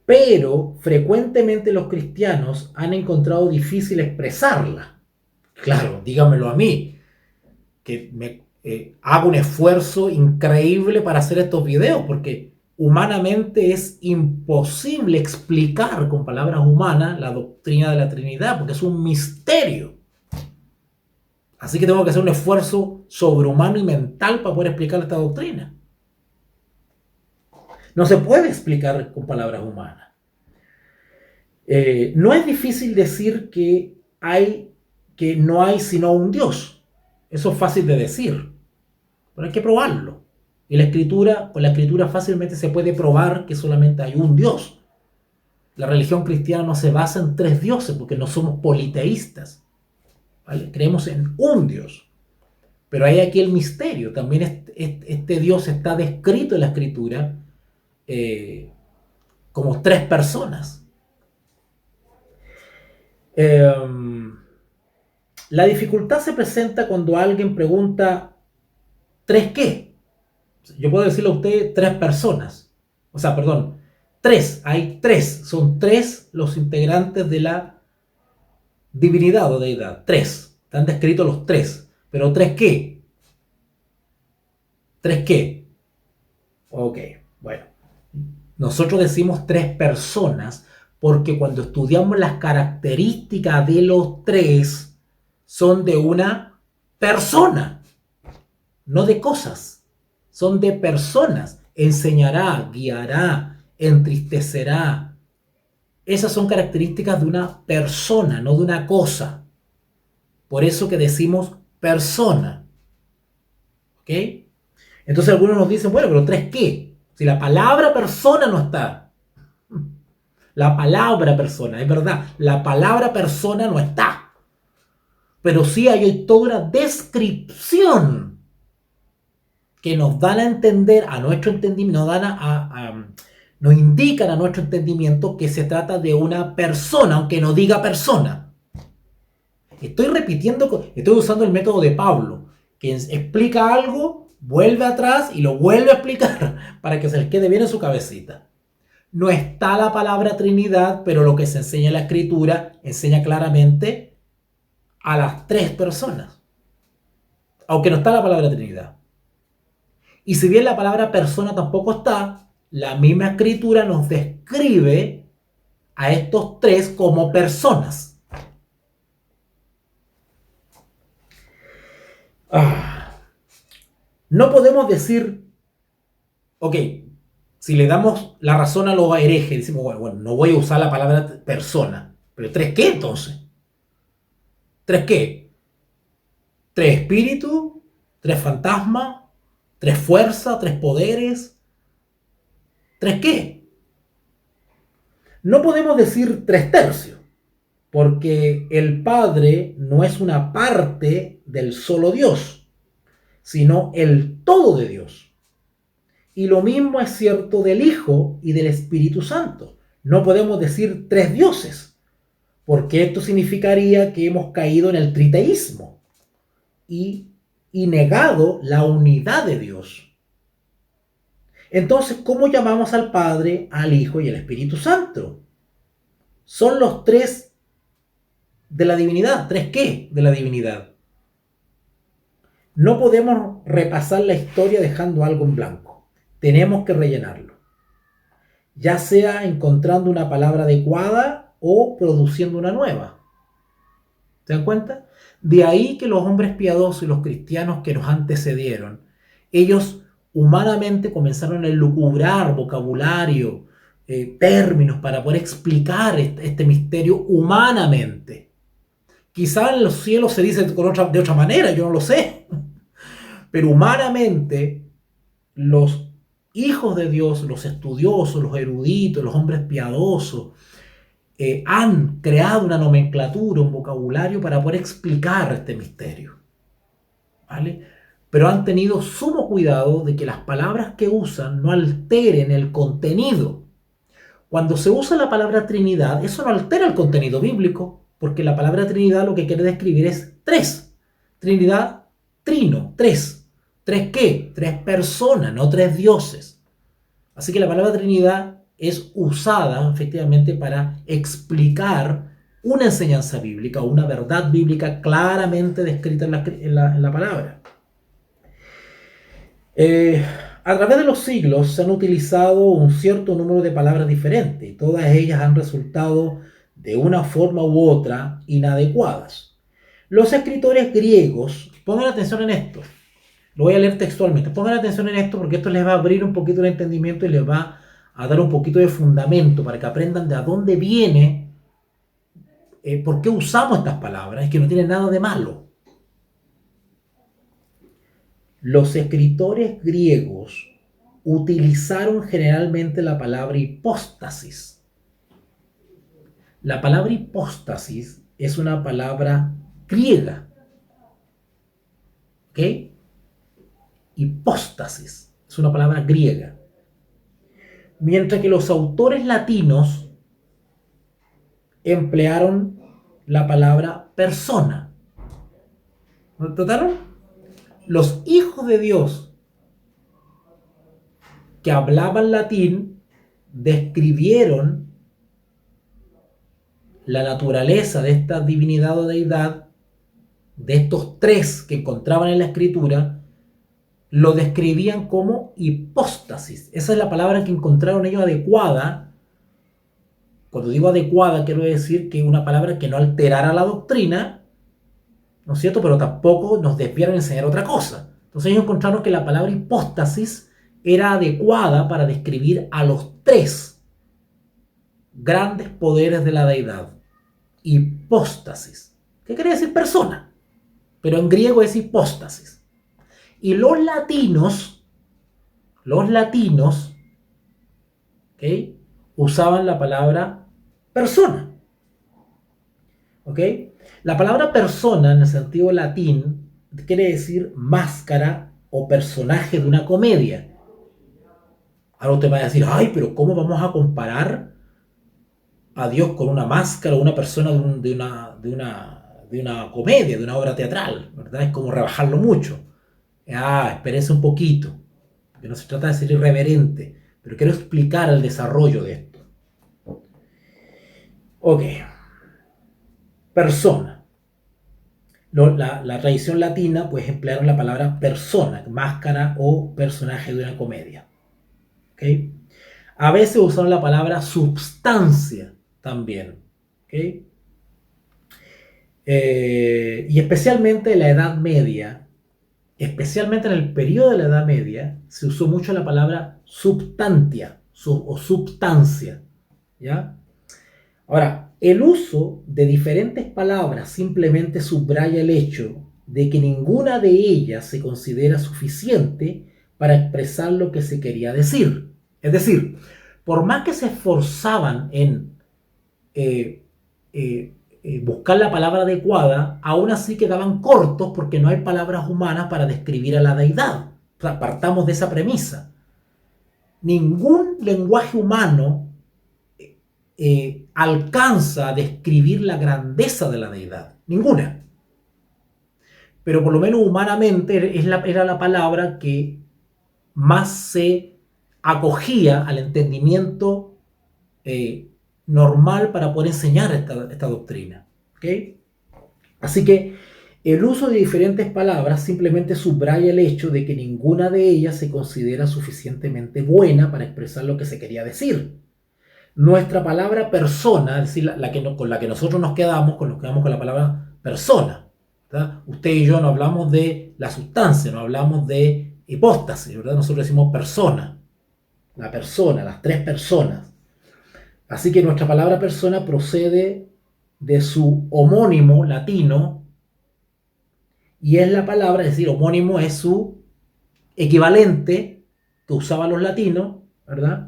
Pero frecuentemente los cristianos han encontrado difícil expresarla. Claro, dígamelo a mí, que hago un esfuerzo increíble para hacer estos videos, porque humanamente es imposible explicar con palabras humanas la doctrina de la Trinidad, porque es un misterio. Así que tengo que hacer un esfuerzo sobrehumano y mental para poder explicar esta doctrina. No se puede explicar con palabras humanas. No es difícil decir que no hay sino un Dios. Eso es fácil de decir, pero hay que probarlo. Y con la escritura fácilmente se puede probar que solamente hay un Dios. La religión cristiana no se basa en tres dioses porque no somos politeístas, ¿vale? Creemos en un Dios. Pero hay aquí el misterio. También este Dios está descrito en la escritura como tres personas. La dificultad se presenta cuando alguien pregunta ¿tres qué? Yo puedo decirle a usted tres personas. O sea, perdón, tres. Hay tres. Son tres los integrantes de la divinidad o deidad. Tres. Están descritos los tres. Pero ¿tres qué? ¿Tres qué? Ok, bueno. Nosotros decimos tres personas porque cuando estudiamos las características de los tres son de una persona, no de cosas. Son de personas. Enseñará, guiará, entristecerá. Esas son características de una persona, no de una cosa. Por eso que decimos persona. ¿Ok? Entonces algunos nos dicen, bueno, pero ¿tres qué? Si la palabra persona no está. La palabra persona, es verdad, la palabra persona no está. Pero sí hay toda una descripción que nos dan a entender, a nuestro entendimiento, nos indican a nuestro entendimiento que se trata de una persona, aunque no diga persona. Estoy usando el método de Pablo, que explica algo, vuelve atrás y lo vuelve a explicar para que se les quede bien en su cabecita. No está la palabra Trinidad, pero lo que se enseña en la Escritura enseña claramente a las tres personas, aunque no está la palabra Trinidad. Y si bien la palabra persona tampoco está, la misma Escritura nos describe a estos tres como personas. No podemos decir, ok, si le damos la razón a los herejes, decimos, bueno, no voy a usar la palabra persona, pero ¿tres qué entonces? ¿Tres qué? ¿Tres espíritus? ¿Tres fantasmas? ¿Tres fuerzas? ¿Tres poderes? ¿Tres qué? No podemos decir tres tercios, porque el Padre no es una parte del solo Dios, sino el todo de Dios. Y lo mismo es cierto del Hijo y del Espíritu Santo. No podemos decir tres dioses, porque esto significaría que hemos caído en el triteísmo y negado la unidad de Dios. Entonces, ¿cómo llamamos al Padre, al Hijo y al Espíritu Santo? Son los tres de la divinidad. ¿Tres qué de la divinidad? No podemos repasar la historia dejando algo en blanco. Tenemos que rellenarlo. Ya sea encontrando una palabra adecuada o produciendo una nueva. ¿Se dan cuenta? De ahí que los hombres piadosos y los cristianos que nos antecedieron, ellos humanamente comenzaron a elucubrar vocabulario, términos para poder explicar este misterio humanamente. Quizá en los cielos se dice de otra manera, yo no lo sé. Pero humanamente, los hijos de Dios, los estudiosos, los eruditos, los hombres piadosos, han creado una nomenclatura, un vocabulario para poder explicar este misterio. ¿Vale? Pero han tenido sumo cuidado de que las palabras que usan no alteren el contenido. Cuando se usa la palabra Trinidad, eso no altera el contenido bíblico, porque la palabra Trinidad lo que quiere describir es tres. Trinidad, trino, tres. ¿Tres qué? Tres personas, no tres dioses. Así que la palabra Trinidad es usada efectivamente para explicar una enseñanza bíblica o una verdad bíblica claramente descrita en la palabra. A través de los siglos se han utilizado un cierto número de palabras diferentes y todas ellas han resultado de una forma u otra inadecuadas. Los escritores griegos, pongan atención en esto, lo voy a leer textualmente, pongan atención en esto porque esto les va a abrir un poquito el entendimiento y les va a dar un poquito de fundamento para que aprendan de a dónde viene, por qué usamos estas palabras, es que no tienen nada de malo. Los escritores griegos utilizaron generalmente la palabra hipóstasis. La palabra hipóstasis es una palabra griega. ¿Ok? Hipóstasis es una palabra griega. Mientras que los autores latinos emplearon la palabra persona. ¿No trataron? Los hijos de Dios que hablaban latín describieron la naturaleza de esta divinidad o deidad, de estos tres que encontraban en la escritura, lo describían como hipóstasis. Esa es la palabra que encontraron ellos adecuada. Cuando digo adecuada, quiero decir que una palabra que no alterara la doctrina, ¿no es cierto? Pero tampoco nos desviaron a enseñar otra cosa. Entonces ellos encontraron que la palabra hipóstasis era adecuada para describir a los tres grandes poderes de la deidad. Hipóstasis. ¿Qué quiere decir persona? Pero en griego es hipóstasis. Y los latinos, ¿okay?, usaban la palabra persona. ¿Ok? La palabra persona en el sentido latín quiere decir máscara o personaje de una comedia. Ahora usted va a decir, ay, pero ¿cómo vamos a comparar a Dios con una máscara o una persona de una comedia, de una obra teatral? ¿Verdad? Es como rebajarlo mucho. Espérese un poquito, que no se trata de ser irreverente, pero quiero explicar el desarrollo de esto. Ok. Persona. La tradición latina pues emplearon la palabra persona, máscara o personaje de una comedia. ¿Okay? A veces usaron la palabra substancia también. ¿Okay? Y especialmente en la Edad Media, especialmente en el periodo de la Edad Media, se usó mucho la palabra substantia o substancia. ¿Ya? Ahora, el uso de diferentes palabras simplemente subraya el hecho de que ninguna de ellas se considera suficiente para expresar lo que se quería decir. Es decir, por más que se esforzaban en buscar la palabra adecuada, aún así quedaban cortos porque no hay palabras humanas para describir a la deidad. O sea, partamos de esa premisa. Ningún lenguaje humano alcanza a describir la grandeza de la deidad. Ninguna. Pero por lo menos humanamente era la palabra que más se acogía al entendimiento normal para poder enseñar esta doctrina. ¿Okay? Así que el uso de diferentes palabras simplemente subraya el hecho de que ninguna de ellas se considera suficientemente buena para expresar lo que se quería decir. Nuestra palabra persona, es decir, con la que nosotros nos quedamos con la palabra persona. ¿Verdad? Usted y yo no hablamos de la sustancia, no hablamos de hipóstasis, ¿verdad? Nosotros decimos persona, la persona, las tres personas. Así que nuestra palabra persona procede de su homónimo latino, y es la palabra, es decir, homónimo es su equivalente que usaban los latinos, ¿verdad?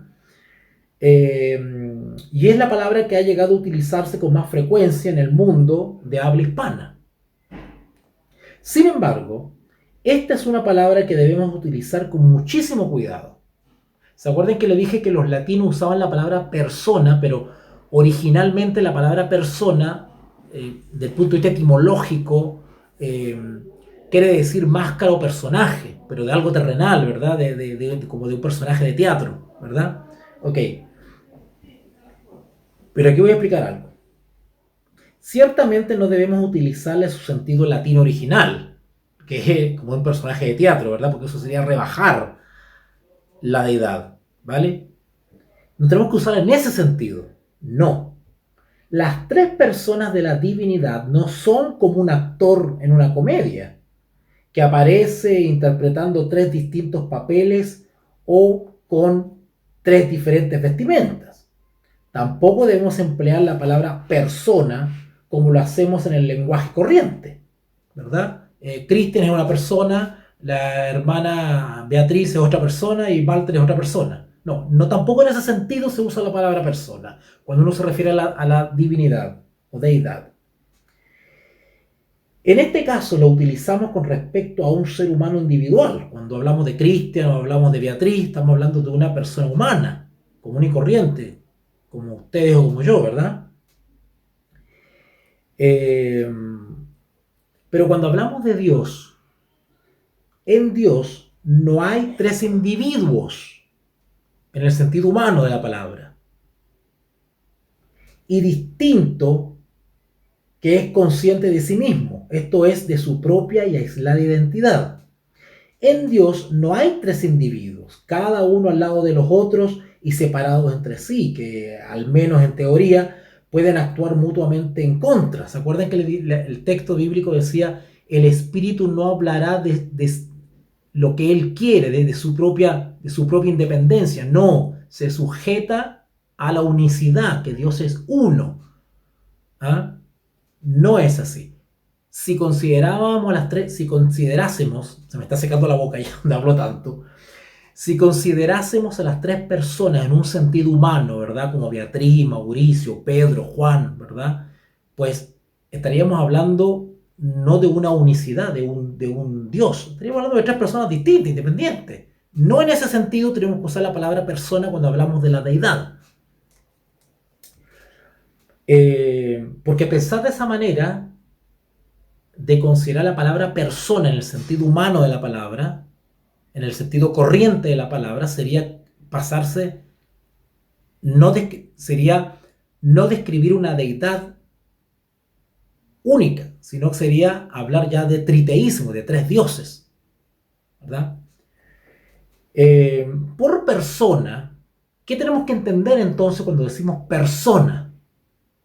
Y es la palabra que ha llegado a utilizarse con más frecuencia en el mundo de habla hispana. Sin embargo, esta es una palabra que debemos utilizar con muchísimo cuidado. ¿Se acuerdan que le dije que los latinos usaban la palabra persona, pero originalmente la palabra persona, del punto de vista etimológico, quiere decir máscara o personaje, pero de algo terrenal, ¿verdad? Como de un personaje de teatro, ¿verdad? Ok. Pero aquí voy a explicar algo. Ciertamente no debemos utilizarle su sentido latino original, que es como un personaje de teatro, ¿verdad? Porque eso sería rebajar la deidad, ¿vale? No tenemos que usar en ese sentido. No. Las tres personas de la divinidad no son como un actor en una comedia, que aparece interpretando tres distintos papeles o con tres diferentes vestimentas. Tampoco debemos emplear la palabra persona como lo hacemos en el lenguaje corriente, ¿verdad? Cristian es una persona, la hermana Beatriz es otra persona y Walter es otra persona. No, no, tampoco en ese sentido se usa la palabra persona, cuando uno se refiere a la divinidad o deidad. En este caso lo utilizamos con respecto a un ser humano individual. Cuando hablamos de Cristian o hablamos de Beatriz, estamos hablando de una persona humana, común y corriente, como ustedes o como yo, ¿verdad? Pero cuando hablamos de Dios, en Dios no hay tres individuos en el sentido humano de la palabra. Y distinto que es consciente de sí mismo, esto es, de su propia y aislada identidad. En Dios no hay tres individuos, cada uno al lado de los otros y separados entre sí, que al menos en teoría pueden actuar mutuamente en contra. ¿Se acuerdan que el texto bíblico decía, el Espíritu no hablará de lo que Él quiere, de su propia independencia? No, se sujeta a la unicidad, que Dios es uno. ¿Ah? No es así. Si considerásemos, se me está secando la boca ya, no hablo tanto. Si considerásemos a las tres personas en un sentido humano, ¿verdad? Como Beatriz, Mauricio, Pedro, Juan, ¿verdad? Pues estaríamos hablando no de una unicidad, de un Dios. Estaríamos hablando de tres personas distintas, independientes. No en ese sentido tenemos que usar la palabra persona cuando hablamos de la deidad. Porque pensar de esa manera, de considerar la palabra persona en el sentido humano de la palabra, en el sentido corriente de la palabra, sería pasarse, sería no describir una deidad única, sino que sería hablar ya de triteísmo, de tres dioses, ¿verdad? Por persona, ¿qué tenemos que entender entonces cuando decimos persona?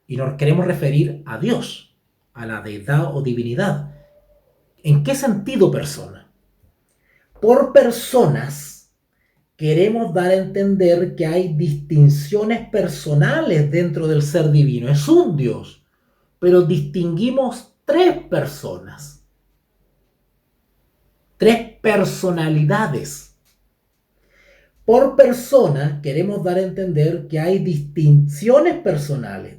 Y nos queremos referir a Dios, a la deidad o divinidad. ¿En qué sentido persona? Por personas queremos dar a entender que hay distinciones personales dentro del ser divino. Es un Dios, pero distinguimos tres personas, tres personalidades. Por persona queremos dar a entender que hay distinciones personales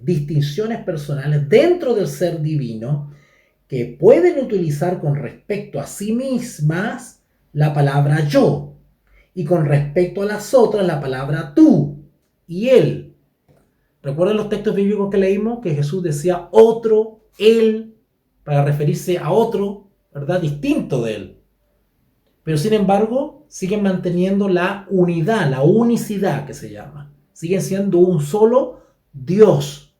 dentro del ser divino que pueden utilizar con respecto a sí mismas la palabra yo y con respecto a las otras la palabra tú y él. ¿Recuerdan los textos bíblicos que leímos? Que Jesús decía otro, él, para referirse a otro, ¿verdad? Distinto de él. Pero sin embargo, siguen manteniendo la unidad, la unicidad que se llama. Siguen siendo un solo Dios.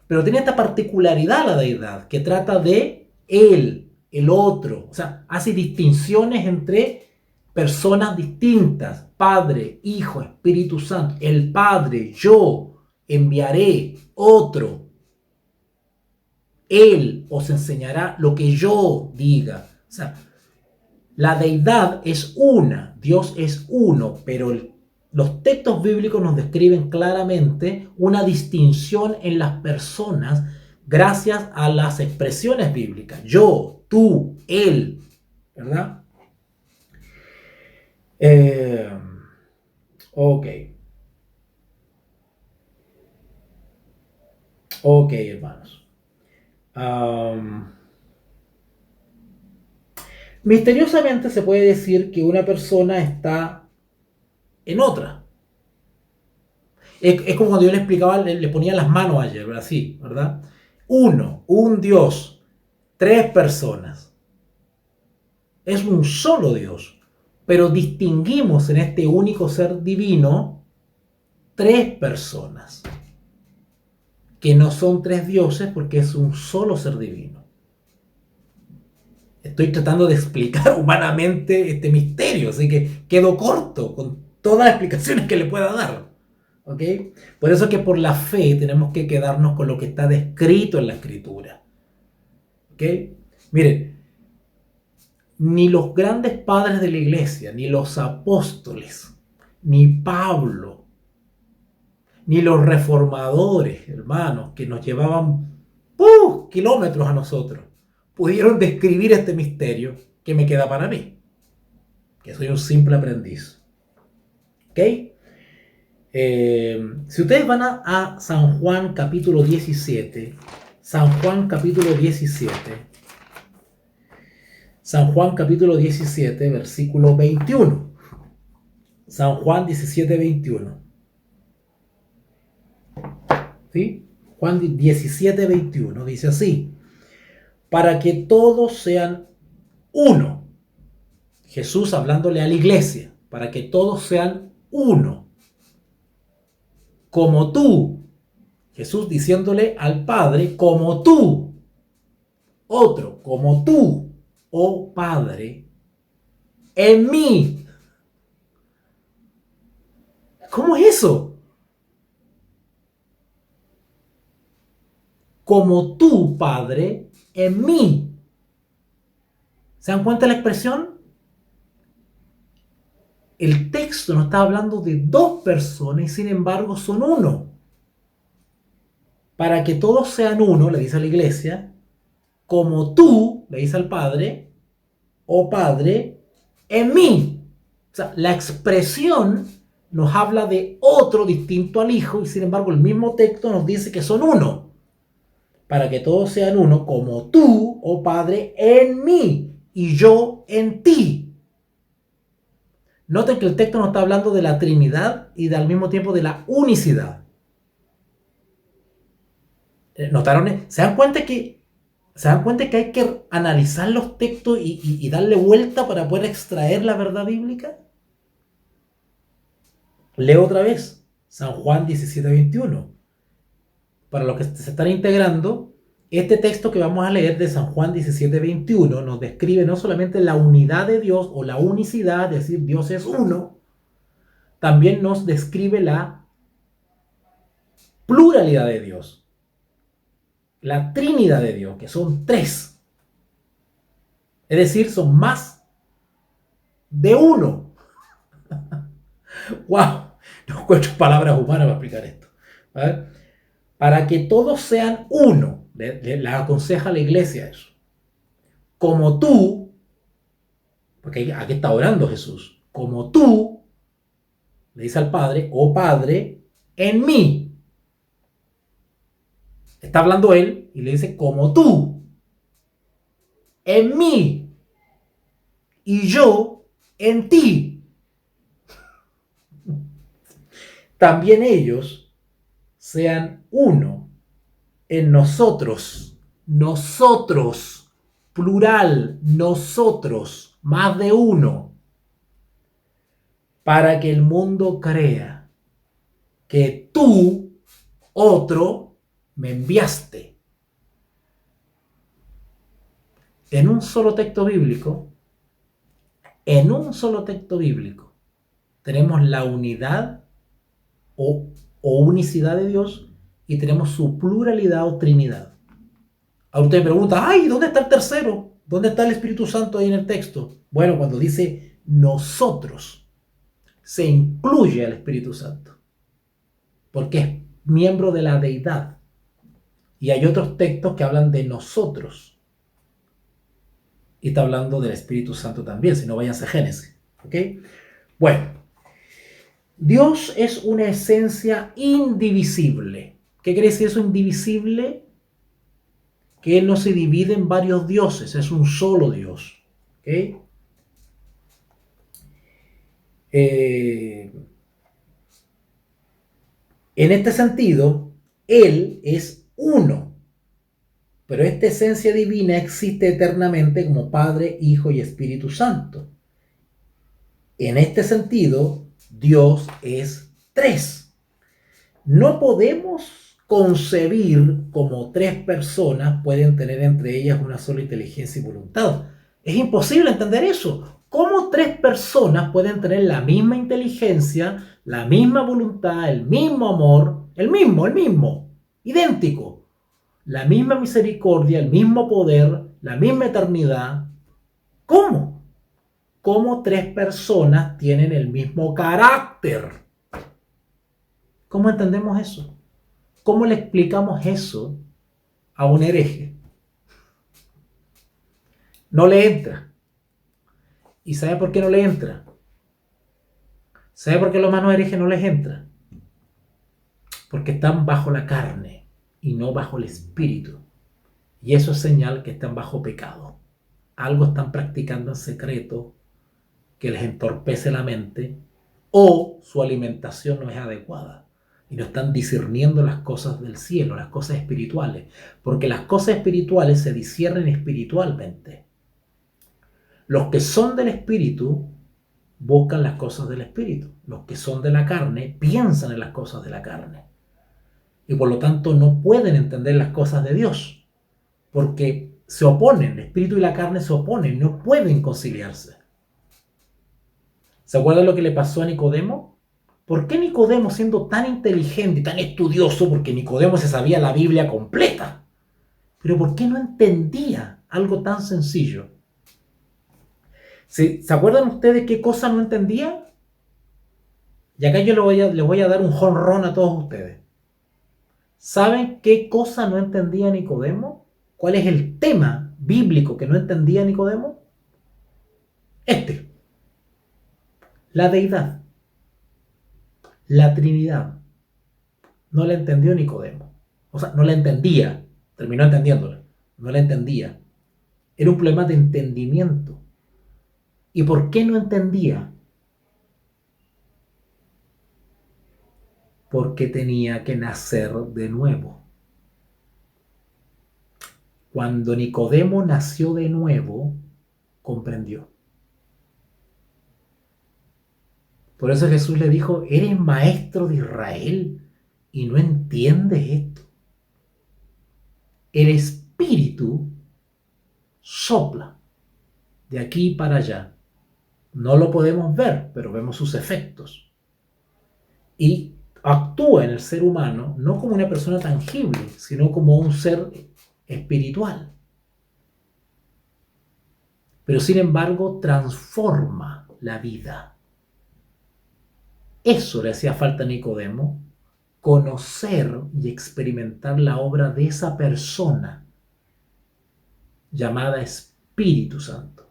Pero tiene esta particularidad la deidad, que trata de él, el otro. O sea, hace distinciones entre personas distintas. Padre, Hijo, Espíritu Santo. El Padre, yo, enviaré otro. Él os enseñará lo que yo diga. O sea, la deidad es una, Dios es uno, pero los textos bíblicos nos describen claramente una distinción en las personas gracias a las expresiones bíblicas. Yo, tú, él, ¿verdad? Ok. Ok, hermanos. Misteriosamente se puede decir que una persona está en otra. Es como cuando yo le explicaba, le ponía las manos ayer, así, ¿verdad? Uno, un Dios, tres personas. Es un solo Dios, pero distinguimos en este único ser divino tres personas, que no son tres dioses porque es un solo ser divino. Estoy tratando de explicar humanamente este misterio, así que quedo corto con todas las explicaciones que le pueda dar. ¿Ok? Por eso es que por la fe tenemos que quedarnos con lo que está descrito en la Escritura. ¿Ok? Miren, ni los grandes padres de la iglesia, ni los apóstoles, ni Pablo, ni los reformadores, hermanos, que nos llevaban kilómetros a nosotros, pudieron describir este misterio que me queda para mí. que soy un simple aprendiz. ¿Ok? Si ustedes van a San Juan capítulo 17, San Juan capítulo 17, San Juan capítulo 17, versículo 21. San Juan 17, 21. ¿Sí? Juan 17, 21 dice así: para que todos sean uno. Jesús hablándole a la iglesia, para que todos sean uno. Como tú. Jesús diciéndole al Padre, como tú. Otro, como tú, oh Padre, en mí. ¿Cómo es eso? Como tú, Padre, en mí. ¿Se dan cuenta de la expresión? El texto nos está hablando de dos personas y sin embargo son uno. Para que todos sean uno, le dice a la iglesia, como tú, le dice al Padre, oh Padre, en mí. O sea, la expresión nos habla de otro distinto al Hijo y sin embargo el mismo texto nos dice que son uno. Para que todos sean uno, como tú, oh Padre, en mí y yo en ti. Noten que el texto nos está hablando de la Trinidad y al mismo tiempo de la unicidad. ¿Notaron? ¿Se dan cuenta que hay que analizar los textos y darle vuelta para poder extraer la verdad bíblica? Leo otra vez, San Juan 17, 21. Para los que se están integrando, este texto que vamos a leer de San Juan 17, 21 nos describe no solamente la unidad de Dios o la unicidad, es decir, Dios es uno, también nos describe la pluralidad de Dios, la Trinidad de Dios, que son tres. Es decir, son más de uno. ¡Wow! No encuentro palabras humanas para explicar esto. ¿Vale? Para que todos sean uno. Le aconseja a la iglesia eso. Como tú, porque aquí está orando Jesús, como tú, le dice al Padre, oh Padre, en mí. Está hablando él y le dice, como tú, en mí, y yo en ti. También ellos sean uno en nosotros, plural, nosotros, más de uno, para que el mundo crea que tú, otro, me enviaste. En un solo texto bíblico, tenemos la unidad o unicidad de Dios y tenemos su pluralidad o trinidad. Ahora usted me pregunta, ay, ¿dónde está el tercero? ¿Dónde está el Espíritu Santo ahí en el texto? Bueno, cuando dice nosotros, se incluye al Espíritu Santo, porque es miembro de la deidad. Y hay otros textos que hablan de nosotros. Y está hablando del Espíritu Santo también, si no váyanse a Génesis. ¿Ok? Bueno, Dios es una esencia indivisible. ¿Qué quiere decir eso, indivisible? Que Él no se divide en varios dioses, es un solo Dios. ¿Ok? En este sentido, Él es uno, pero esta esencia divina existe eternamente como Padre, Hijo y Espíritu Santo. En este sentido, Dios es tres. No podemos concebir cómo tres personas pueden tener entre ellas una sola inteligencia y voluntad. Es imposible entender eso. ¿Cómo tres personas pueden tener la misma inteligencia, la misma voluntad, el mismo amor, el mismo, idéntico, la misma misericordia, el mismo poder, la misma eternidad? ¿Cómo? ¿Cómo tres personas tienen el mismo carácter? ¿Cómo entendemos eso? ¿Cómo le explicamos eso a un hereje? No le entra. ¿Y sabe por qué no le entra? ¿Sabe por qué los hermanos herejes no les entra? Porque están bajo la carne y no bajo el espíritu. Y eso es señal que están bajo pecado. Algo están practicando en secreto que les entorpece la mente, o su alimentación no es adecuada y no están discerniendo las cosas del cielo, las cosas espirituales, porque las cosas espirituales se disciernen espiritualmente. Los que son del espíritu buscan las cosas del espíritu. Los que son de la carne piensan en las cosas de la carne. Y por lo tanto no pueden entender las cosas de Dios. Porque se oponen, el espíritu y la carne se oponen, no pueden conciliarse. ¿Se acuerdan lo que le pasó a Nicodemo? ¿Por qué Nicodemo, siendo tan inteligente y tan estudioso, porque Nicodemo se sabía la Biblia completa, pero por qué no entendía algo tan sencillo? ¿Se acuerdan ustedes qué cosa no entendía? Y acá yo les voy a dar un jonrón a todos ustedes. ¿Saben qué cosa no entendía Nicodemo? ¿Cuál es el tema bíblico que no entendía Nicodemo? La deidad, la Trinidad. No la entendió Nicodemo. O sea, no la entendía. Terminó entendiéndola. No la entendía. Era un problema de entendimiento. ¿Y por qué no entendía? Porque tenía que nacer de nuevo. Cuando Nicodemo nació de nuevo, comprendió. Por eso Jesús le dijo, ¿eres maestro de Israel y no entiendes esto? El Espíritu sopla de aquí para allá. No lo podemos ver, pero vemos sus efectos. Y actúa en el ser humano no como una persona tangible, sino como un ser espiritual. Pero sin embargo transforma la vida. Eso le hacía falta a Nicodemo, conocer y experimentar la obra de esa persona llamada Espíritu Santo.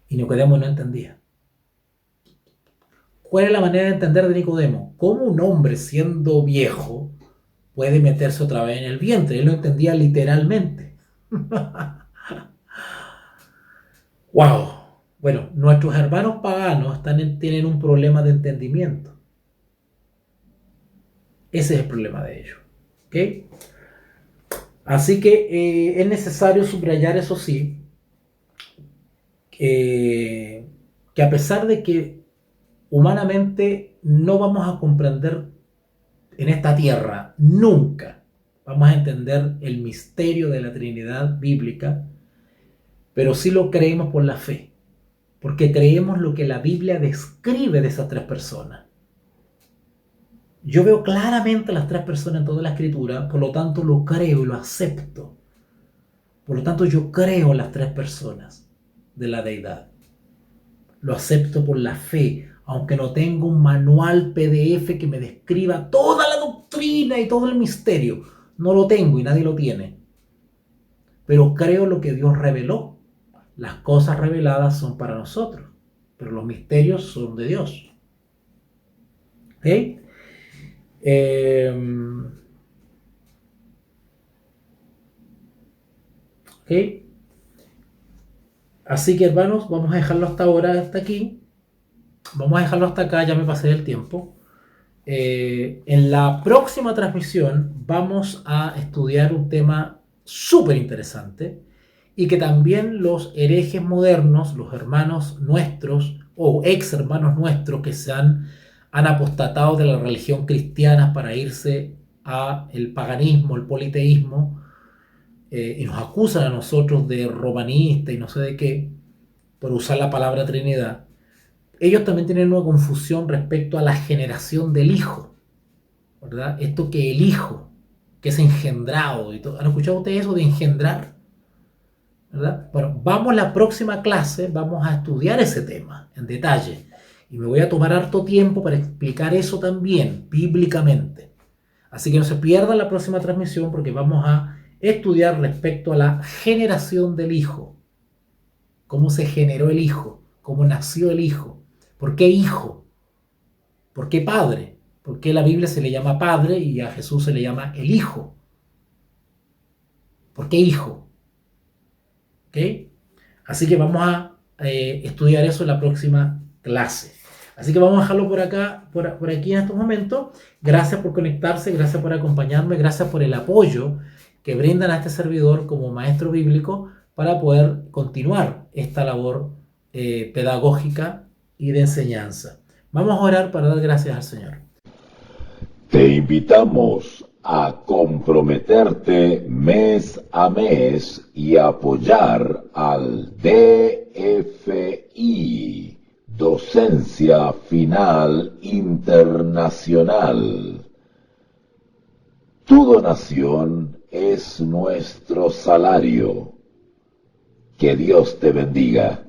Y Nicodemo no entendía. ¿Cuál es la manera de entender de Nicodemo? ¿Cómo un hombre siendo viejo puede meterse otra vez en el vientre? Él lo entendía literalmente. ¡Wow! Bueno, nuestros hermanos paganos tienen un problema de entendimiento. Ese es el problema de ellos. ¿Ok? Así que es necesario subrayar, eso sí, que a pesar de que humanamente no vamos a comprender en esta tierra, nunca vamos a entender el misterio de la Trinidad bíblica, pero sí lo creemos por la fe. Porque creemos lo que la Biblia describe de esas tres personas. Yo veo claramente las tres personas en toda la Escritura, por lo tanto lo creo y lo acepto. Por lo tanto yo creo en las tres personas de la deidad. Lo acepto por la fe, aunque no tengo un manual PDF que me describa toda la doctrina y todo el misterio. No lo tengo y nadie lo tiene. Pero creo lo que Dios reveló. Las cosas reveladas son para nosotros, pero los misterios son de Dios. ¿Ok? ¿Ok? Así que hermanos, vamos a dejarlo hasta ahora, hasta aquí. Vamos a dejarlo hasta acá, ya me pasé del tiempo. En la próxima transmisión vamos a estudiar un tema súper interesante y que también los herejes modernos, los hermanos nuestros o ex hermanos nuestros que han apostatado de la religión cristiana para irse a el paganismo, el politeísmo, y nos acusan a nosotros de romanista y no sé de qué, por usar la palabra Trinidad. Ellos también tienen una confusión respecto a la generación del Hijo, ¿verdad? Esto que el Hijo, que es engendrado y todo. ¿Han escuchado ustedes eso de engendrar? ¿Verdad? Bueno, vamos a la próxima clase, vamos a estudiar ese tema en detalle. Y me voy a tomar harto tiempo para explicar eso también, bíblicamente. Así que no se pierdan la próxima transmisión porque vamos a estudiar respecto a la generación del Hijo. cómo se generó el Hijo, cómo nació el Hijo. ¿Por qué Hijo? ¿Por qué Padre? ¿Por qué la Biblia se le llama Padre y a Jesús se le llama el Hijo? ¿Por qué Hijo? ¿Ok? Así que vamos a estudiar eso en la próxima clase. Así que vamos a dejarlo por acá, por aquí en estos momentos. Gracias por conectarse, gracias por acompañarme, gracias por el apoyo que brindan a este servidor como maestro bíblico para poder continuar esta labor pedagógica y de enseñanza. Vamos a orar para dar gracias al Señor. Te invitamos a comprometerte mes a mes y apoyar al DFI, Docencia Final Internacional. Tu donación es nuestro salario. Que Dios te bendiga.